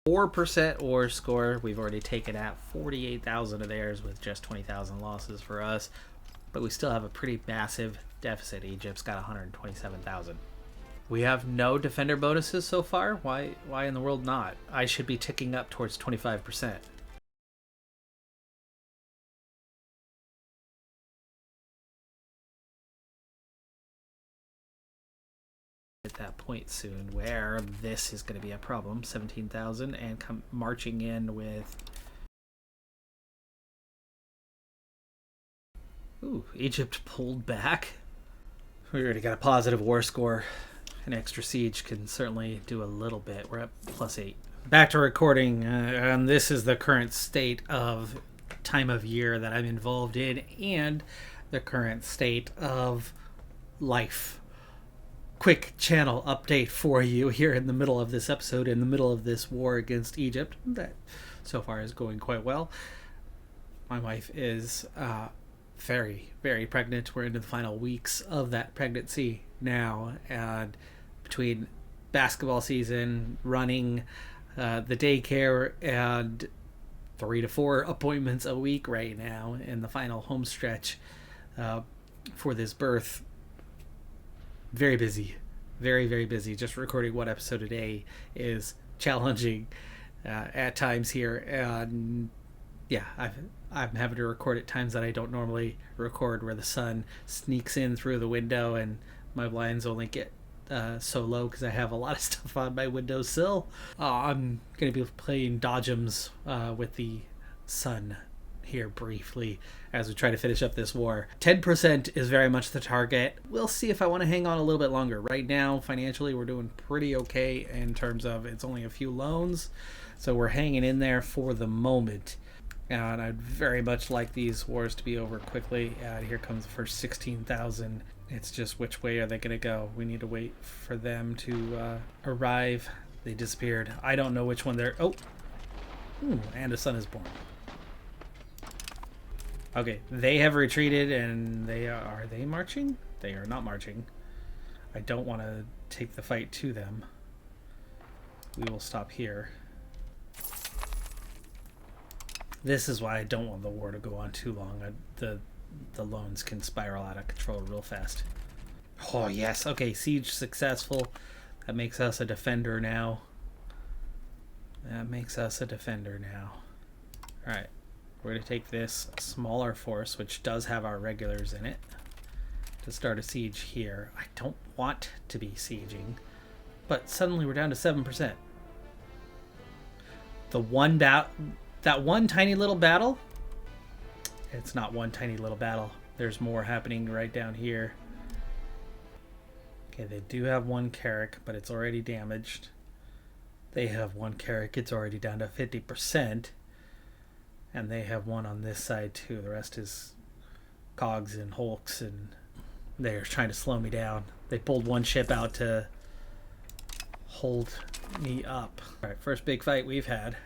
S1: .4% war score. We've already taken out 48,000 of theirs with just 20,000 losses for us. But we still have a pretty massive deficit. Egypt's got 127,000. We have no defender bonuses so far. Why in the world not? I should be ticking up towards 25%. At that point soon where this is going to be a problem. 17,000 and come marching in with... Ooh, Egypt pulled back. We already got a positive war score. An extra siege can certainly do a little bit. We're at +8. Back to recording, and this is the current state of time of year that I'm involved in and the current state of life. Quick channel update for you here in the middle of this episode, in the middle of this war against Egypt. That so far is going quite well. My wife is very, very pregnant. We're into the final weeks of that pregnancy now, and between basketball season, running, the daycare, and 3 to 4 appointments a week right now in the final home stretch for this birth. Very busy. Very, very busy. Just recording one episode a day is challenging at times here. And yeah, I'm having to record at times that I don't normally record, where the sun sneaks in through the window and my blinds only get so low because I have a lot of stuff on my windowsill. I'm going to be playing Dodgems with the sun here briefly as we try to finish up this war. 10% is very much the target. We'll see if I want to hang on a little bit longer. Right now, financially, we're doing pretty okay in terms of it's only a few loans, so we're hanging in there for the moment. And I'd very much like these wars to be over quickly. Here comes the first 16,000. It's just which way are they going to go? We need to wait for them to arrive. They disappeared. I don't know which one they're... Oh! Ooh, and a son is born. Okay, they have retreated, and are they marching? They are not marching. I don't want to take the fight to them. We will stop here. This is why I don't want the war to go on too long. The loans can spiral out of control real fast. Oh, yes. Okay, siege successful. That makes us a defender now. Alright. We're going to take this smaller force, which does have our regulars in it, to start a siege here. I don't want to be sieging, but suddenly we're down to 7%. That one tiny little battle, it's not one tiny little battle. There's more happening right down here. Okay, they do have one Carrack, but it's already damaged. They have one Carrack, it's already down to 50%. And they have one on this side too. The rest is cogs and hulks, and they're trying to slow me down. They pulled one ship out to hold me up. Alright, first big fight we've had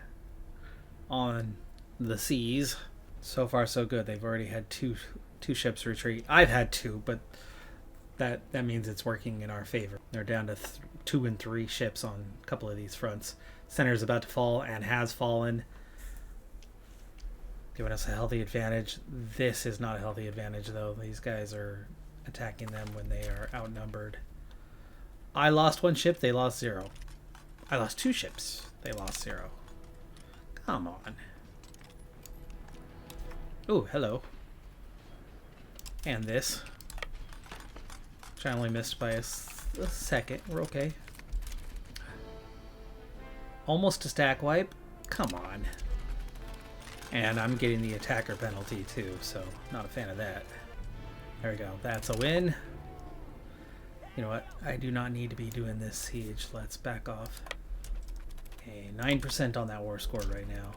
S1: on the seas. So far so good. They've already had two ships retreat. I've had 2, but that means it's working in our favor. They're down to 2 and 3 ships on a couple of these fronts. Center's about to fall and has fallen, giving us a healthy advantage. This is not a healthy advantage, though. These guys are attacking them when they are outnumbered. I lost 1 ship, they lost 0. I lost 2 ships, they lost 0. Come on. Oh, hello. And this. Which I only missed by a second. We're okay. Almost a stack wipe. Come on. And I'm getting the attacker penalty too, so not a fan of that. There we go. That's a win. You know what? I do not need to be doing this siege. Let's back off. Okay, 9% on that war score right now.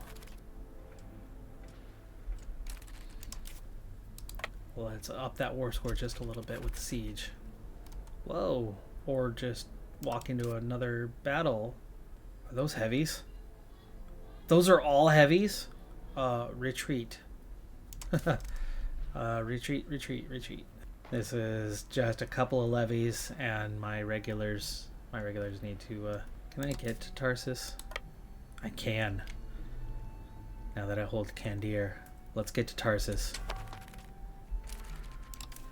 S1: Well, let's up that war score just a little bit with the siege. Whoa. Or just walk into another battle. Are those heavies? Those are all heavies? Retreat. Retreat. This is just a couple of levies, and my regulars need to, can I get to Tarsus? I can. Now that I hold Candir. Let's get to Tarsus.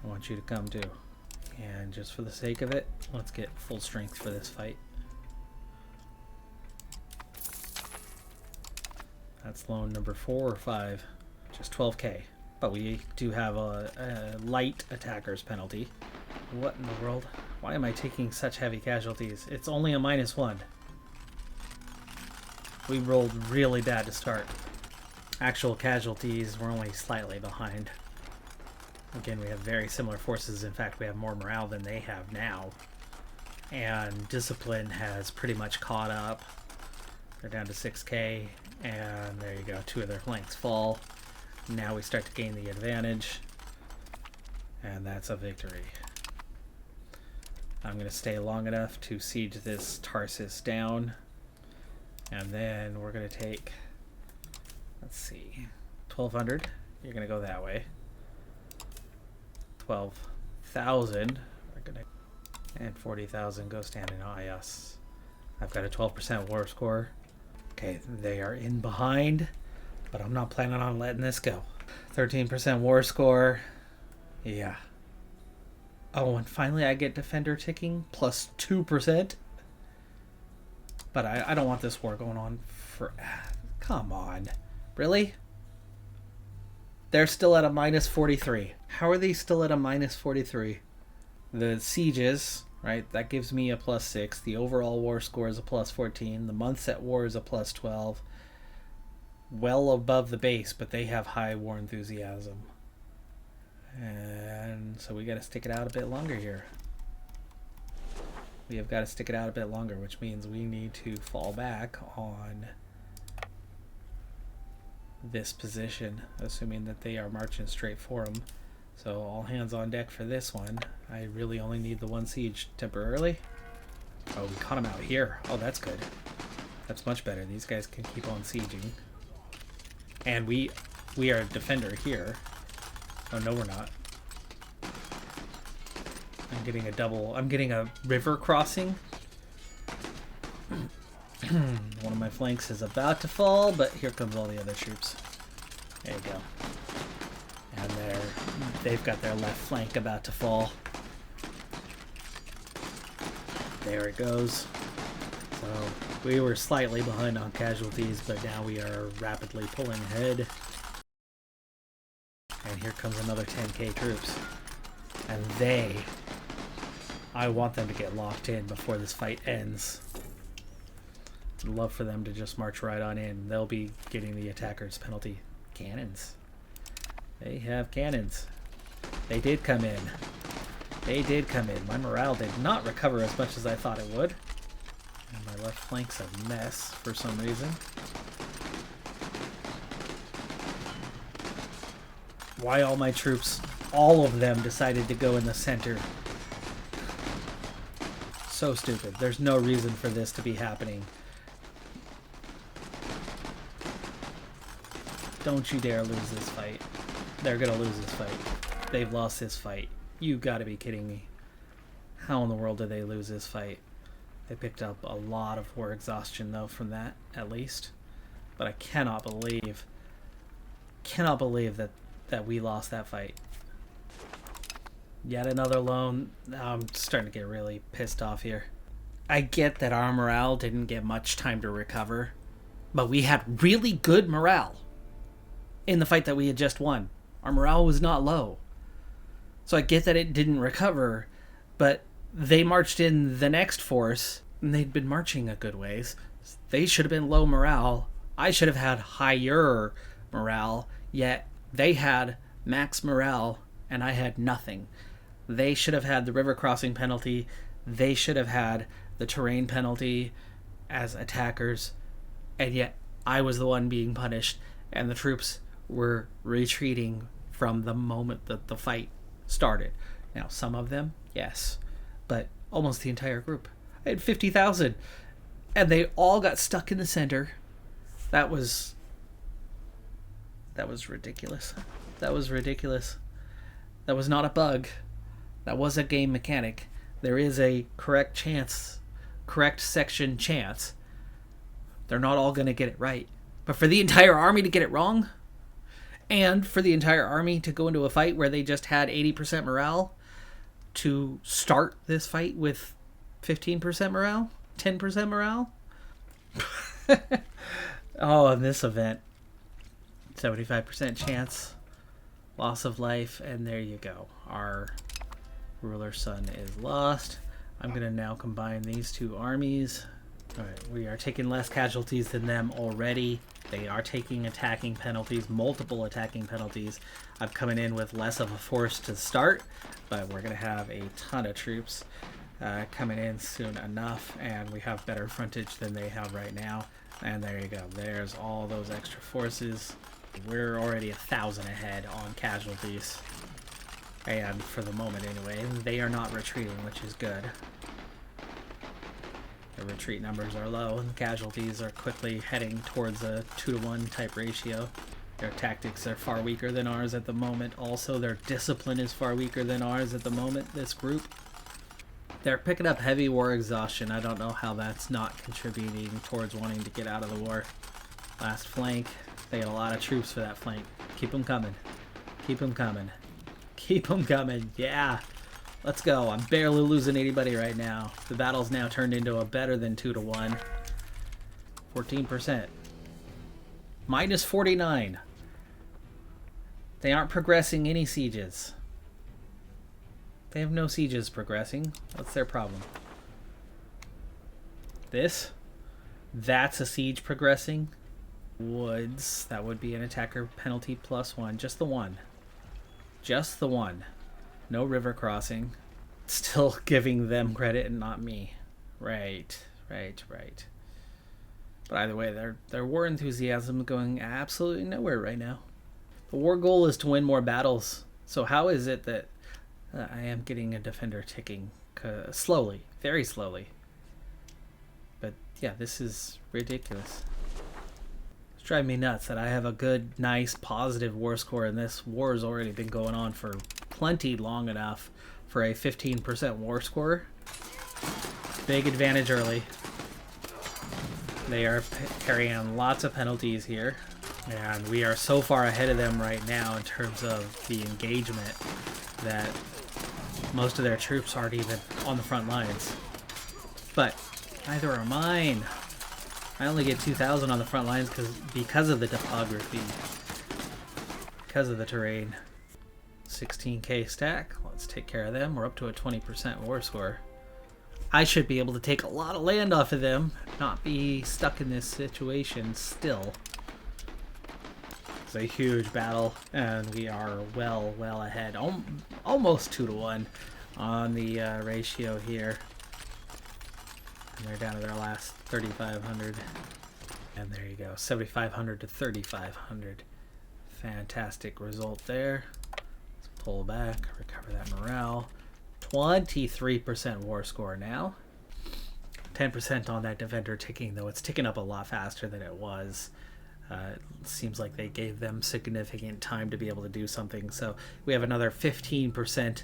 S1: I want you to come too. And just for the sake of it, let's get full strength for this fight. That's loan number 4 or 5. Just 12k. But we do have a light attacker's penalty. What in the world? Why am I taking such heavy casualties? It's only a -1. We rolled really bad to start. Actual casualties were only slightly behind. Again, we have very similar forces. In fact, we have more morale than they have now. And discipline has pretty much caught up. They're down to 6k. And there you go. 2 of their flanks fall. Now we start to gain the advantage. And that's a victory. I'm going to stay long enough to siege this Tarsus down. And then we're going to take Let's see. 1,200. You're going to go that way. 12,000. We're gonna, and 40,000 go stand in IS. I've got a 12% war score. Okay, they are in behind, but I'm not planning on letting this go. 13% war score. Yeah. Oh, and finally I get defender ticking plus 2%. But I don't want this war going on for... Come on. Really? They're still at a minus 43. How are they still at a minus 43? The sieges, right? That gives me a plus 6. The overall war score is a plus 14. The months at war is a plus 12. Well above the base, but they have high war enthusiasm. And so we got to stick it out a bit longer here. We have got to stick it out a bit longer, which means we need to fall back on this position, assuming that they are marching straight for them. So all hands on deck for this one. I really only need the one siege temporarily. Oh, we caught him out here. Oh, that's good. That's much better. These guys can keep on sieging. And we are a defender here. Oh, no, we're not. I'm getting a river crossing. One of my flanks is about to fall, but here comes all the other troops. There you go. And they've got their left flank about to fall. There it goes. So we were slightly behind on casualties, but now we are rapidly pulling ahead. And here comes another 10k troops. And I want them to get locked in before this fight ends. I'd love for them to just march right on in. They'll be getting the attackers penalty. Cannons. They have cannons. They did come in. They did come in. My morale did not recover as much as I thought it would. And my left flank's a mess for some reason. Why all my troops, all of them, decided to go in the center. So stupid. There's no reason for this to be happening. Don't you dare lose this fight. They're gonna lose this fight. They've lost this fight. You gotta be kidding me. How in the world did they lose this fight? They picked up a lot of war exhaustion though from that, at least. But I cannot believe that we lost that fight. Yet another lone. I'm starting to get really pissed off here. I get that our morale didn't get much time to recover, but we had really good morale in the fight that we had just won. Our morale was not low. So I get that it didn't recover, but they marched in the next force, and they'd been marching a good ways. They should have been low morale. I should have had higher morale, yet they had max morale, and I had nothing. They should have had the river crossing penalty. They should have had the terrain penalty as attackers, and yet I was the one being punished, and the troops were retreating from the moment that the fight started. Now, some of them, yes, but almost the entire group. I had 50,000, and they all got stuck in the center. That was ridiculous. That was ridiculous. That was not a bug. That was a game mechanic. There is a correct section chance. They're not all going to get it right. But for the entire army to get it wrong, and for the entire army to go into a fight where they just had 80% morale, to start this fight with 15% morale, 10% morale. Oh, in this event, 75% chance, loss of life, and there you go. Our ruler's son is lost. I'm going to now combine these two armies. All right, we are taking less casualties than them already. They are taking attacking penalties, multiple attacking penalties. I'm coming in with less of a force to start, but we're going to have a ton of troops coming in soon enough, and we have better frontage than they have right now. And there you go. There's all those extra forces. We're already 1,000 ahead on casualties. And for the moment anyway, they are not retreating, which is good. The retreat numbers are low, and the casualties are quickly heading towards a 2-to-1 type ratio. Their tactics are far weaker than ours at the moment. Also, their discipline is far weaker than ours at the moment, this group. They're picking up heavy war exhaustion. I don't know how that's not contributing towards wanting to get out of the war. Last flank. They got a lot of troops for that flank. Keep them coming. Keep them coming. Keep them coming. Yeah. Let's go. I'm barely losing anybody right now. The battle's now turned into a better than 2-to-1. 14%. Minus 49. They aren't progressing any sieges. They have no sieges progressing. What's their problem? This? That's a siege progressing. Woods. That would be an attacker penalty +1. Just the one. Just the one. No river crossing. Still giving them credit and not me. Right. Right. But either way, their war enthusiasm is going absolutely nowhere right now. The war goal is to win more battles. So how is it that I am getting a defender ticking slowly, very slowly? But yeah, this is ridiculous. It's driving me nuts that I have a good, nice, positive war score, and this war has already been going on for plenty long enough for a 15% war score. Big advantage early. They are carrying lots of penalties here, and we are so far ahead of them right now in terms of the engagement that most of their troops aren't even on the front lines. But neither are mine. I only get 2,000 on the front lines because of the topography, because of the terrain. 16k stack. Let's take care of them. We're up to a 20% war score. I should be able to take a lot of land off of them, not be stuck in this situation still. It's a huge battle, and we are well ahead. Almost 2-to-1 on the ratio here. And they're down to their last 3,500. And there you go, 7,500 to 3,500. Fantastic result there. Let's pull back, recover that morale. 23% war score now. 10% on that defender ticking, though it's ticking up a lot faster than it was. It seems like they gave them significant time to be able to do something. So we have another 15%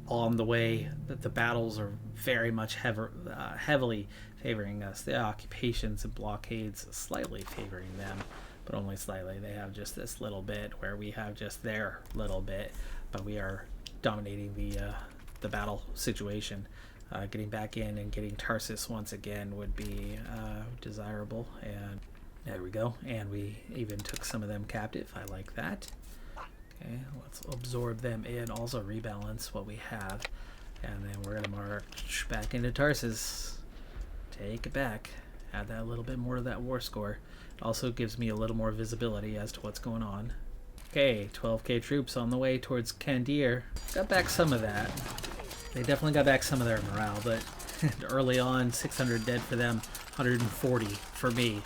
S1: on the way. The battles are very much heavily favoring us. The occupations and blockades slightly favoring them, but only slightly. They have just this little bit where we have just their little bit, but we are dominating the battle situation. Getting back in and getting Tarsus once again would be desirable. And there we go. And we even took some of them captive. I like that. Okay, let's absorb them in. Also rebalance what we have. And then we're going to march back into Tarsus. Take it back. Add that a little bit more to that war score. It also gives me a little more visibility as to what's going on. Okay, 12k troops on the way towards Candir. Got back some of that. They definitely got back some of their morale, but early on, 600 dead for them, 140 for me.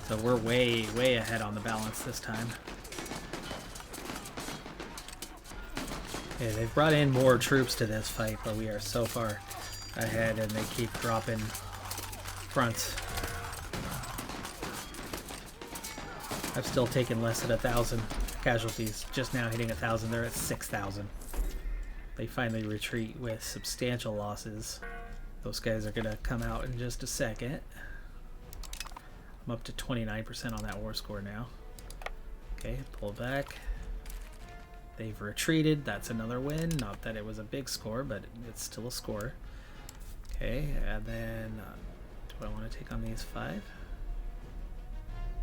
S1: So we're way ahead on the balance this time. Okay, they've brought in more troops to this fight, but we are so far ahead, and they keep dropping fronts. I've still taken less than 1,000 casualties. Just now hitting 1,000. They're at 6,000. They finally retreat with substantial losses. Those guys are going to come out in just a second. I'm up to 29% on that war score now. Okay, pull back. They've retreated. That's another win. Not that it was a big score, but it's still a score. Okay, and then do I want to take on these 5?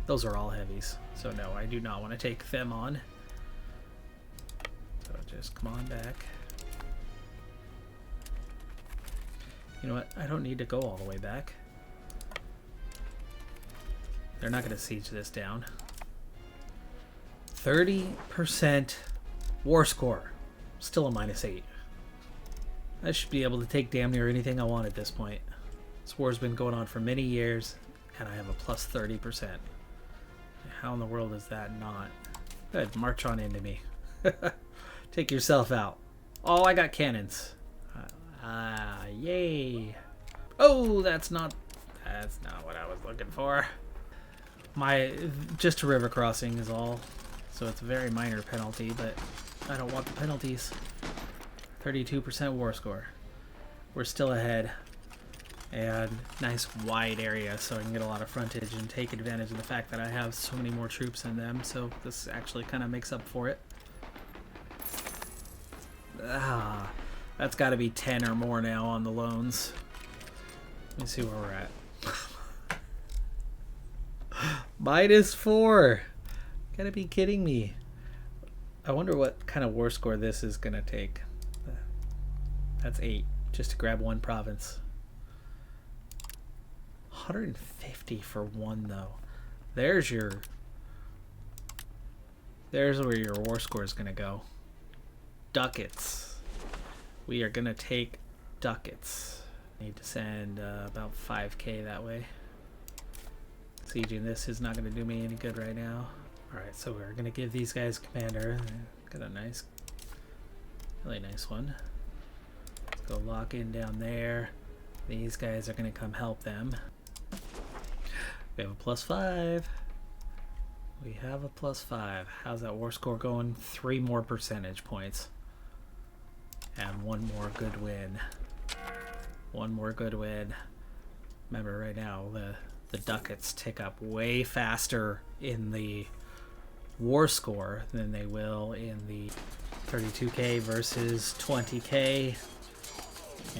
S1: Those are all heavies, so no, I do not want to take them on. So just come on back. You know what? I don't need to go all the way back. They're not going to siege this down. 30% war score. Still a -8. I should be able to take damn near anything I want at this point. This war's been going on for many years, and I have a plus 30%. How in the world is that not? Good, march on into me. Take yourself out. Oh, I got cannons. Yay. Oh, that's not That's not what I was looking for. Just a river crossing is all. So it's a very minor penalty, but I don't want the penalties. 32% war score. We're still ahead. And nice wide area so I can get a lot of frontage and take advantage of the fact that I have so many more troops in them. So this actually kind of makes up for it. That's got to be 10 or more now on the loans. Let me see where we're at. -4. Gotta be kidding me. I wonder what kind of war score this is gonna take. That's 8, just to grab one province. 150 for one though. There's where your war score is gonna go. Ducats. We are gonna take ducats. Need to send about 5k that way. Sieging this is not going to do me any good right now. Alright, so we're going to give these guys commander. Got a nice, really nice one. Let's go lock in down there. These guys are going to come help them. We have a +5. We have a +5. How's that war score going? 3 more percentage points. And 1 more good win. 1 more good win. Remember, right now, the ducats tick up way faster in the war score than they will in the 32k versus 20k.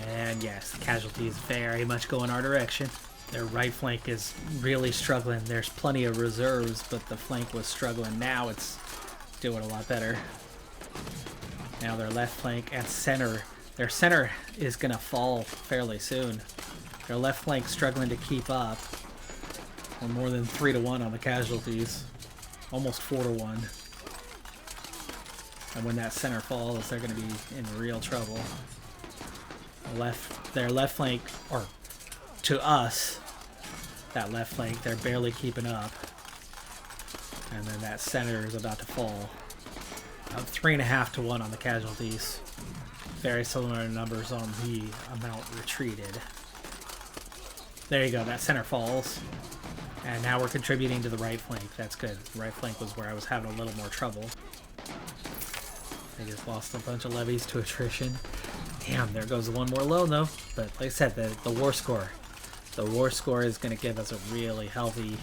S1: And yes, the casualties very much go in our direction. Their right flank is really struggling. There's plenty of reserves, but the flank was struggling. Now it's doing a lot better. Now their left flank and center. Their center is going to fall fairly soon. Their left flank struggling to keep up. We're more than 3-1 on the casualties. Almost 4-1. And when that center falls, they're going to be in real trouble. Their left flank, or to us, that left flank, they're barely keeping up. And then that center is about to fall. 3.5 to 1 on the casualties. Very similar numbers on the amount retreated. There you go, that center falls. And now we're contributing to the right flank. That's good. The right flank was where I was having a little more trouble. They just lost a bunch of levies to attrition. Damn, there goes one more loan though. But like I said, the war score. The war score is going to give us a really healthy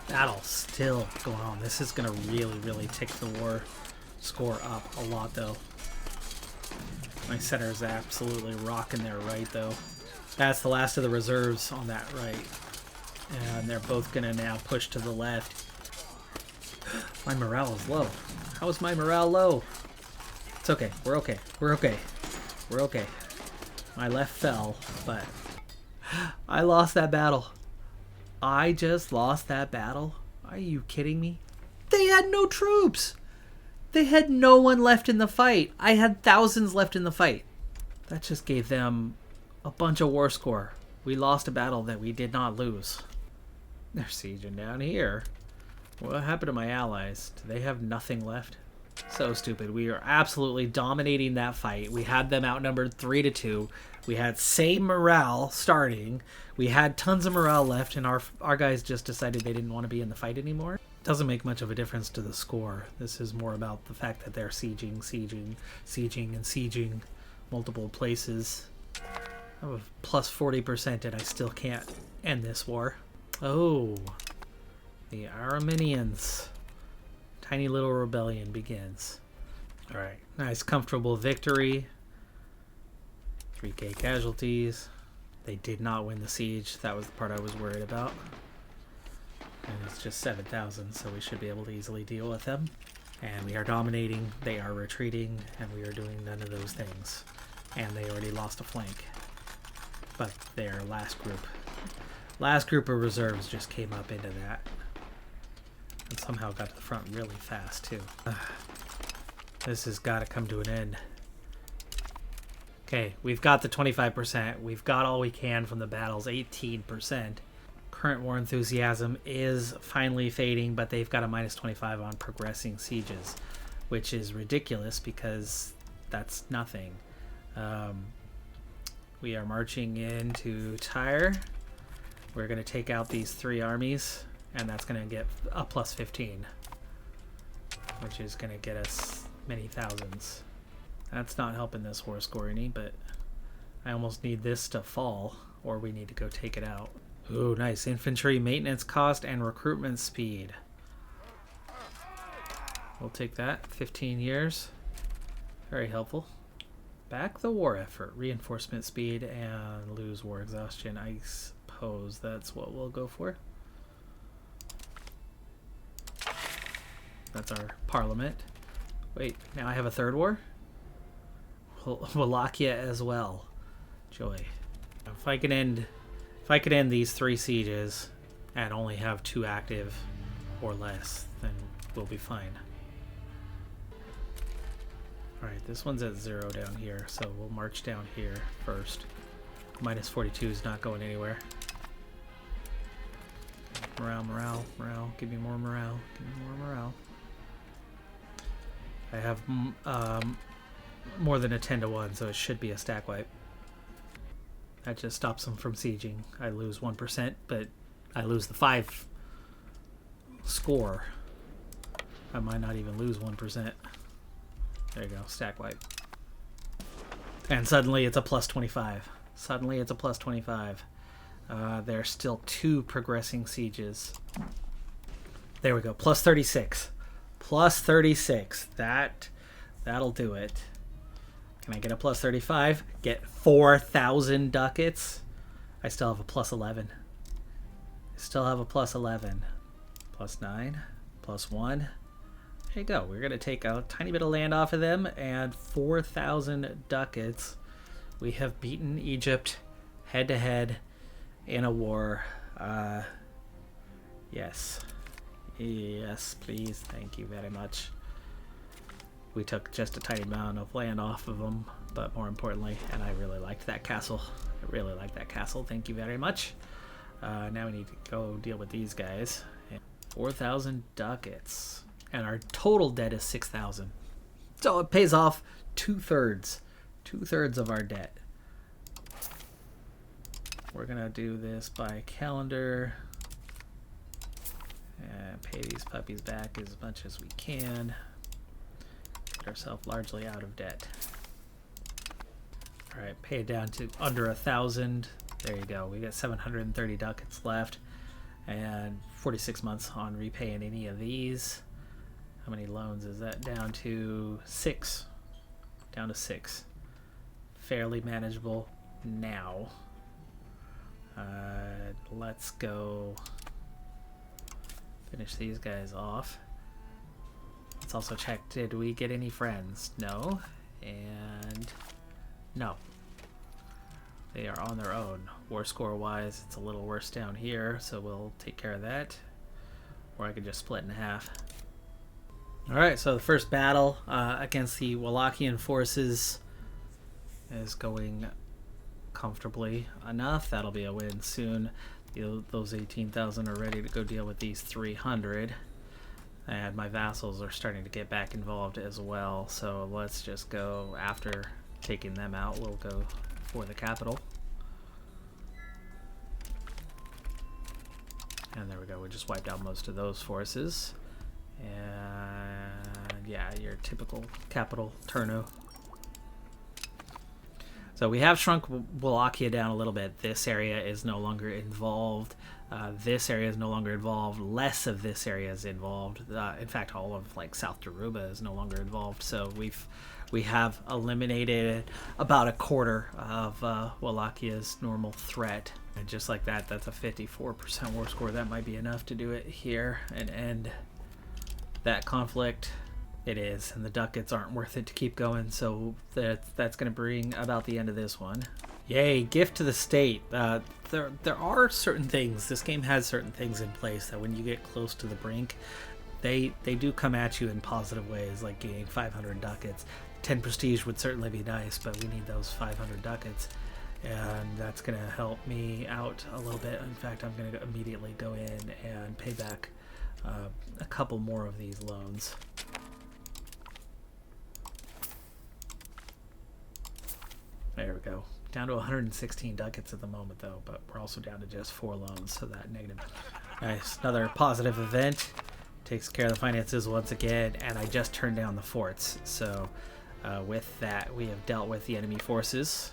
S1: battle still going on. This is going to really, really tick the war score up a lot though. My center is absolutely rocking there right though. That's the last of the reserves on that right. And they're both going to now push to the left. My morale is low. How is my morale low? It's okay. We're okay. We're okay. We're okay. My left fell, but I lost that battle. I just lost that battle. Are you kidding me? They had no troops. They had no one left in the fight. I had thousands left in the fight. That just gave them a bunch of war score. We lost a battle that we did not lose. They're sieging down here. What happened to my allies? Do they have nothing left? So stupid. We are absolutely dominating that fight. We had them outnumbered 3-2. We had same morale starting. We had tons of morale left, and our guys just decided they didn't want to be in the fight anymore. Doesn't make much of a difference to the score. This is more about the fact that they're sieging, and sieging multiple places. I have a +40% and I still can't end this war. Oh, the Armenians. Tiny little rebellion begins. Alright, nice comfortable victory. 3k casualties. They did not win the siege. That was the part I was worried about. And it's just 7,000, so we should be able to easily deal with them. And we are dominating, they are retreating, and we are doing none of those things. And they already lost a flank. But their last group of reserves just came up into that. And somehow got to the front really fast, too. This has got to come to an end. Okay, we've got the 25%. We've got all we can from the battles, 18%. Current war enthusiasm is finally fading, but they've got a -25 on progressing sieges, which is ridiculous because that's nothing. We are marching into Tyre. We're going to take out these 3 armies, and that's going to get a plus 15, which is going to get us many thousands. That's not helping this war score any, but I almost need this to fall, or we need to go take it out. Ooh, nice. Infantry maintenance cost and recruitment speed. We'll take that. 15 years. Very helpful. Back the war effort. Reinforcement speed and lose war exhaustion. I suppose that's what we'll go for. That's our parliament. Wait, now I have a 3rd war? Wallachia as well. Joy. If I could end these 3 sieges and only have 2 active or less, then we'll be fine. Alright, this one's at 0 down here, so we'll march down here first. Minus 42 is not going anywhere. Morale, morale, morale. Give me more morale. Give me more morale. I have more than a 10 to 1, so it should be a stack wipe. That just stops them from sieging. I lose 1%, but I lose the 5 score. I might not even lose 1%. There you go, stack wipe. And suddenly it's a plus 25. Suddenly it's a plus 25. There's still 2 progressing sieges. There we go, plus 36. Plus 36. That'll do it. Can I get a plus 35? Get 4,000 ducats? I still have a plus 11. I still have a plus 11. Plus 9. Plus 1. There you go. We're going to take a tiny bit of land off of them and 4,000 ducats. We have beaten Egypt head-to-head in a war. Yes. Yes, please. Thank you very much. We took just a tiny amount of land off of them, but more importantly, and I really liked that castle. I really liked that castle. Thank you very much. Now we need to go deal with these guys. 4,000 ducats. And our total debt is 6,000. So it pays off 2/3. 2/3 of our debt. We're going to do this by calendar. And pay these puppies back as much as we can. Get ourselves largely out of debt. Alright, pay it down to under 1,000. There you go. We got 730 ducats left. And 46 months on repaying any of these. How many loans is that? Down to 6. Down to 6. Fairly manageable now. Let's go finish these guys off. Let's also check, did we get any friends? No. And no. They are on their own. War score wise, it's a little worse down here, so we'll take care of that. Or I could just split in half. Alright, so the first battle against the Wallachian forces is going comfortably enough. That'll be a win soon. Those 18,000 are ready to go deal with these 300. And my vassals are starting to get back involved as well. So let's just go after taking them out. We'll go for the capital. And there we go. We just wiped out most of those forces. And yeah, your typical capital Turno. So we have shrunk Wallachia down a little bit. This area is no longer involved. This area is no longer involved. Less of this area is involved. In fact, all of like South Daruba is no longer involved. So we have eliminated about a quarter of Wallachia's normal threat. And just like that, that's a 54% war score. That might be enough to do it here and end that conflict. It is, and the ducats aren't worth it to keep going, so that's going to bring about the end of this one. Yay, gift to the state. There are certain things, this game has certain things in place that when you get close to the brink, they do come at you in positive ways, like gaining 500 ducats. 10 prestige would certainly be nice, but we need those 500 ducats, and that's going to help me out a little bit. In fact, I'm going to immediately go in and pay back a couple more of these loans. There we go. Down to 116 ducats at the moment, though, but we're also down to just 4 loans, so that negative. Nice. Another positive event. Takes care of the finances once again, and I just turned down the forts. So with that, we have dealt with the enemy forces.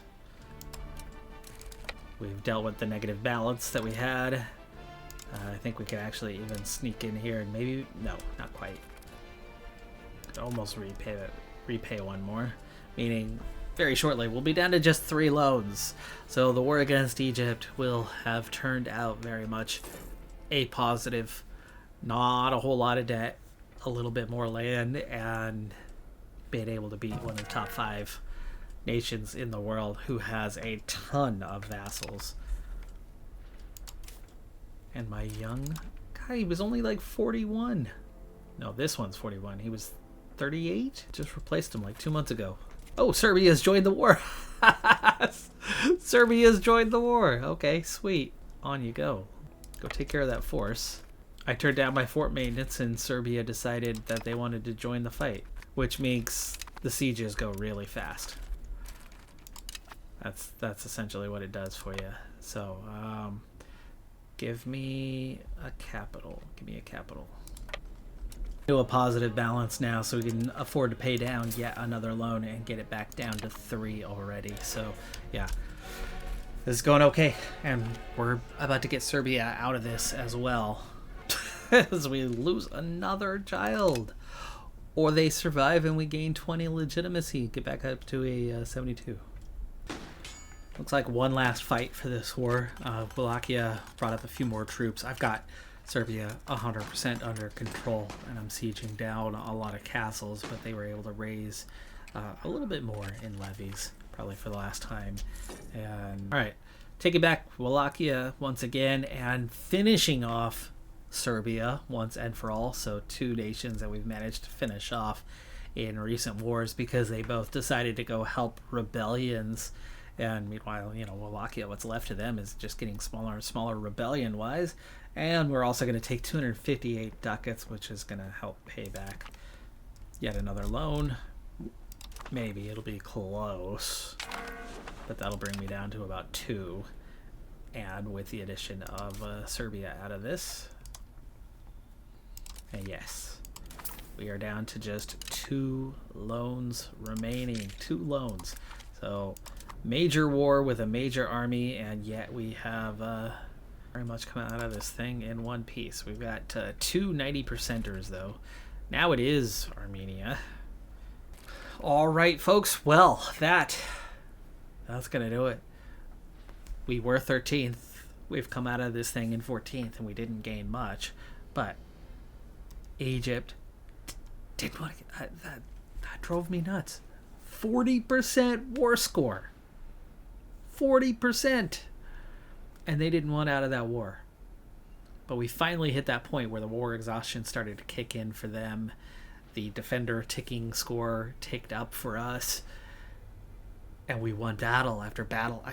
S1: We've dealt with the negative balance that we had. I think we could actually even sneak in here and maybe... No, not quite. Could almost repay one more. Meaning, very shortly, we'll be down to just 3 loans. So the war against Egypt will have turned out very much a positive. Not a whole lot of debt, a little bit more land, and being able to beat one of the top 5 nations in the world who has a ton of vassals. And my young guy, he was only like 41. No, this one's 41. He was 38. Just replaced him like 2 months ago. Oh, Serbia's joined the war. Serbia's joined the war. Okay, sweet. On you go. Go take care of that force. I turned down my fort maintenance and Serbia decided that they wanted to join the fight, which makes the sieges go really fast. That's essentially what it does for you. So, give me a capital. Give me a capital. To a positive balance now, so we can afford to pay down yet another loan and get it back down to 3 already. So, yeah. This is going okay, and we're about to get Serbia out of this as well. As we lose another child. Or they survive and we gain 20 legitimacy. Get back up to a 72. Looks like one last fight for this war. Wallachia brought up a few more troops. I've got Serbia 100% under control, and I'm sieging down a lot of castles, but they were able to raise a little bit more in levies, probably for the last time. And all right, taking back Wallachia once again and finishing off Serbia once and for all. So 2 nations that we've managed to finish off in recent wars because they both decided to go help rebellions. And meanwhile, you know, Wallachia, what's left of them is just getting smaller and smaller rebellion-wise. And we're also going to take 258 ducats, which is going to help pay back yet another loan. Maybe it'll be close, but that'll bring me down to about 2. And with the addition of Serbia out of this, and yes, we are down to just 2 loans remaining. 2 loans. So major war with a major army, and yet we have very much come out of this thing in one piece. We've got 2 90%ers though. Now it is Armenia. All right, folks. Well, that's gonna do it. We were 13th. We've come out of this thing in 14th, and we didn't gain much. But Egypt didn't want to get that drove me nuts. 40% war score. 40%. And they didn't want out of that war. But we finally hit that point where the war exhaustion started to kick in for them. The defender ticking score ticked up for us. And we won battle after battle.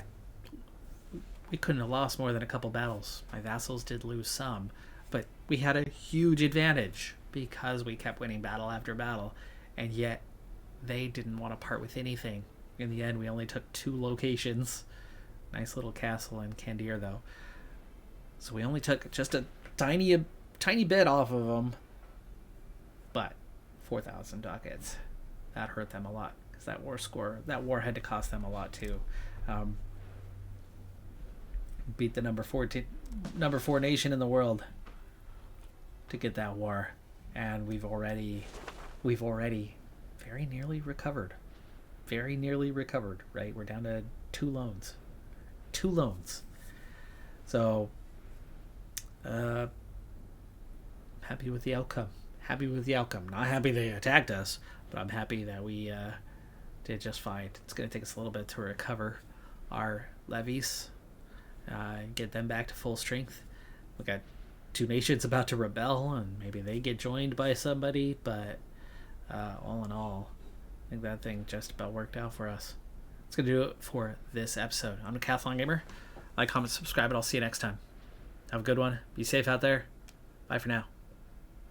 S1: We couldn't have lost more than a couple battles. My vassals did lose some. But we had a huge advantage because we kept winning battle after battle. And yet they didn't want to part with anything. In the end, we only took 2 locations. Nice little castle in Kandir, though. So we only took just a tiny bit off of them. But 4,000 ducats. That hurt them a lot. Because that war had to cost them a lot, too. Beat the number 4 nation in the world to get that war. And we've already very nearly recovered. Very nearly recovered, right? We're down to 2 loans. 2 loans. So, happy with the outcome. Happy with the outcome. Not happy they attacked us, but I'm happy that we did just fine. It's going to take us a little bit to recover our levies, get them back to full strength. We got 2 nations about to rebel, and maybe they get joined by somebody, but all in all, I think that thing just about worked out for us. That's going to do it for this episode. I'm a Decathlon Gamer. Like, comment, subscribe, and I'll see you next time. Have a good one. Be safe out there. Bye for now.